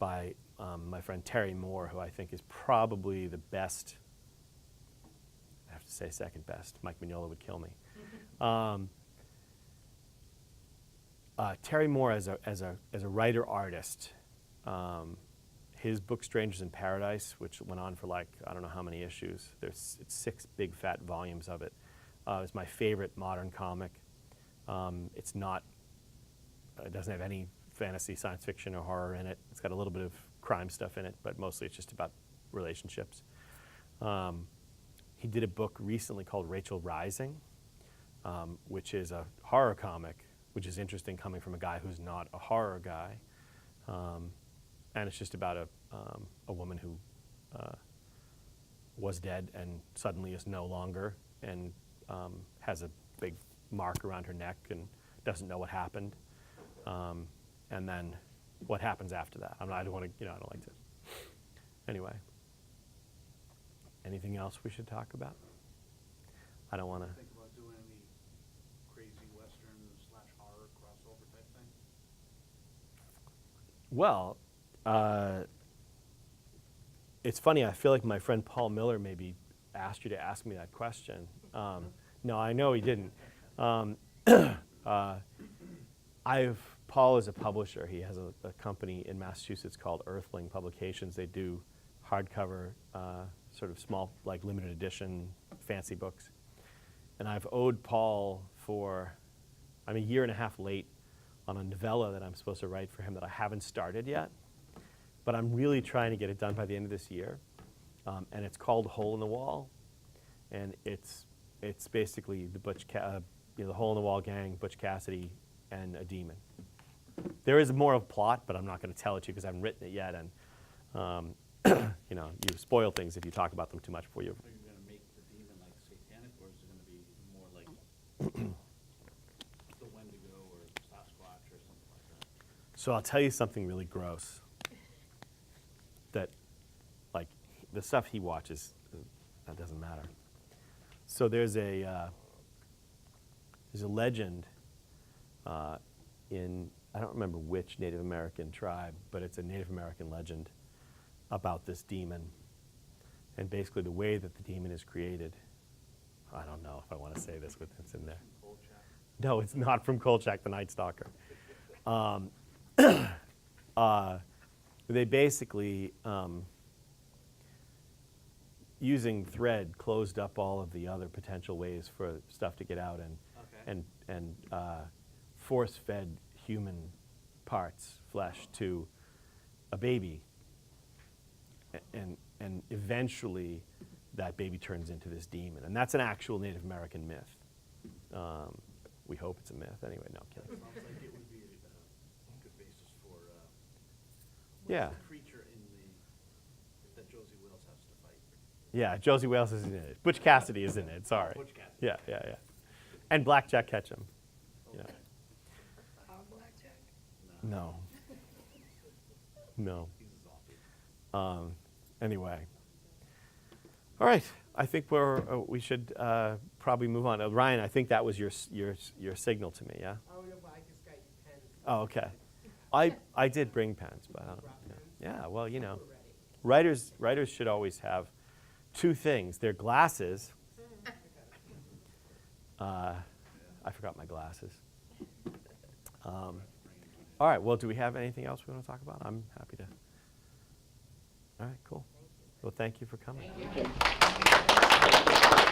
by my friend Terry Moore, who I think is probably the best, I have to say second best, Mike Mignola would kill me. Terry Moore as a writer-artist, his book Strangers in Paradise, which went on for like, I don't know how many issues, it's 6 big fat volumes of it, is my favorite modern comic. It doesn't have any fantasy, science fiction, or horror in it. It's got a little bit of crime stuff in it, but mostly it's just about relationships. He did a book recently called Rachel Rising, which is a horror comic, which is interesting coming from a guy who's not a horror guy. And it's just about a woman who was dead and suddenly is no longer, and has a big mark around her neck and doesn't know what happened. And then what happens after that? I don't want to, I don't like to. Anyway, anything else we should talk about? I don't want to. Think about doing any crazy Western / horror crossover type thing? Well, it's funny, I feel like my friend Paul Miller maybe asked you to ask me that question. No, I know he didn't. Paul is a publisher. He has a company in Massachusetts called Earthling Publications. They do hardcover, sort of small, like limited edition, fancy books. And I've owed Paul I'm a year and a half late on a novella that I'm supposed to write for him that I haven't started yet. But I'm really trying to get it done by the end of this year. And it's called Hole in the Wall. And it's basically the the Hole in the Wall gang, Butch Cassidy, and a demon. There is more of a plot, but I'm not going to tell it to you because I haven't written it yet. And you spoil things if you talk about them too much before you. So you're going to make the demon like satanic, or is it going to be more like the Wendigo or Sasquatch or something like that? So I'll tell you something really gross. That, like, the stuff he watches, that doesn't matter. So there's a legend in, I don't remember which Native American tribe, but it's a Native American legend about this demon. And basically the way that the demon is created, I don't know if I want to say this with it's in there. No, it's not from Kolchak the Night Stalker. They basically, using thread, closed up all of the other potential ways for stuff to get out, and force-fed human parts, flesh, to a baby, and eventually that baby turns into this demon, and that's an actual Native American myth. We hope it's a myth. Anyway, no kidding. Sounds like it would be a good basis for, Yeah. what's the creature that Josie Wales has to fight? Yeah, Josie Wales is in it. Butch Cassidy is in it. Sorry. Butch Cassidy. Yeah, yeah, yeah. And Blackjack Ketchum. Yeah. Our blackjack? No. No. He's a zombie. Anyway. All right. I think we should probably move on. Ryan, I think that was your signal to me. Yeah. Oh, no, but I just got you pens. Oh, okay. I did bring pens, but I don't. Yeah. Well, you know, We're ready. writers should always have two things: their glasses. I forgot my glasses. All right. Well, do we have anything else we want to talk about? I'm happy to. All right. Cool. Well, thank you for coming. Thank you.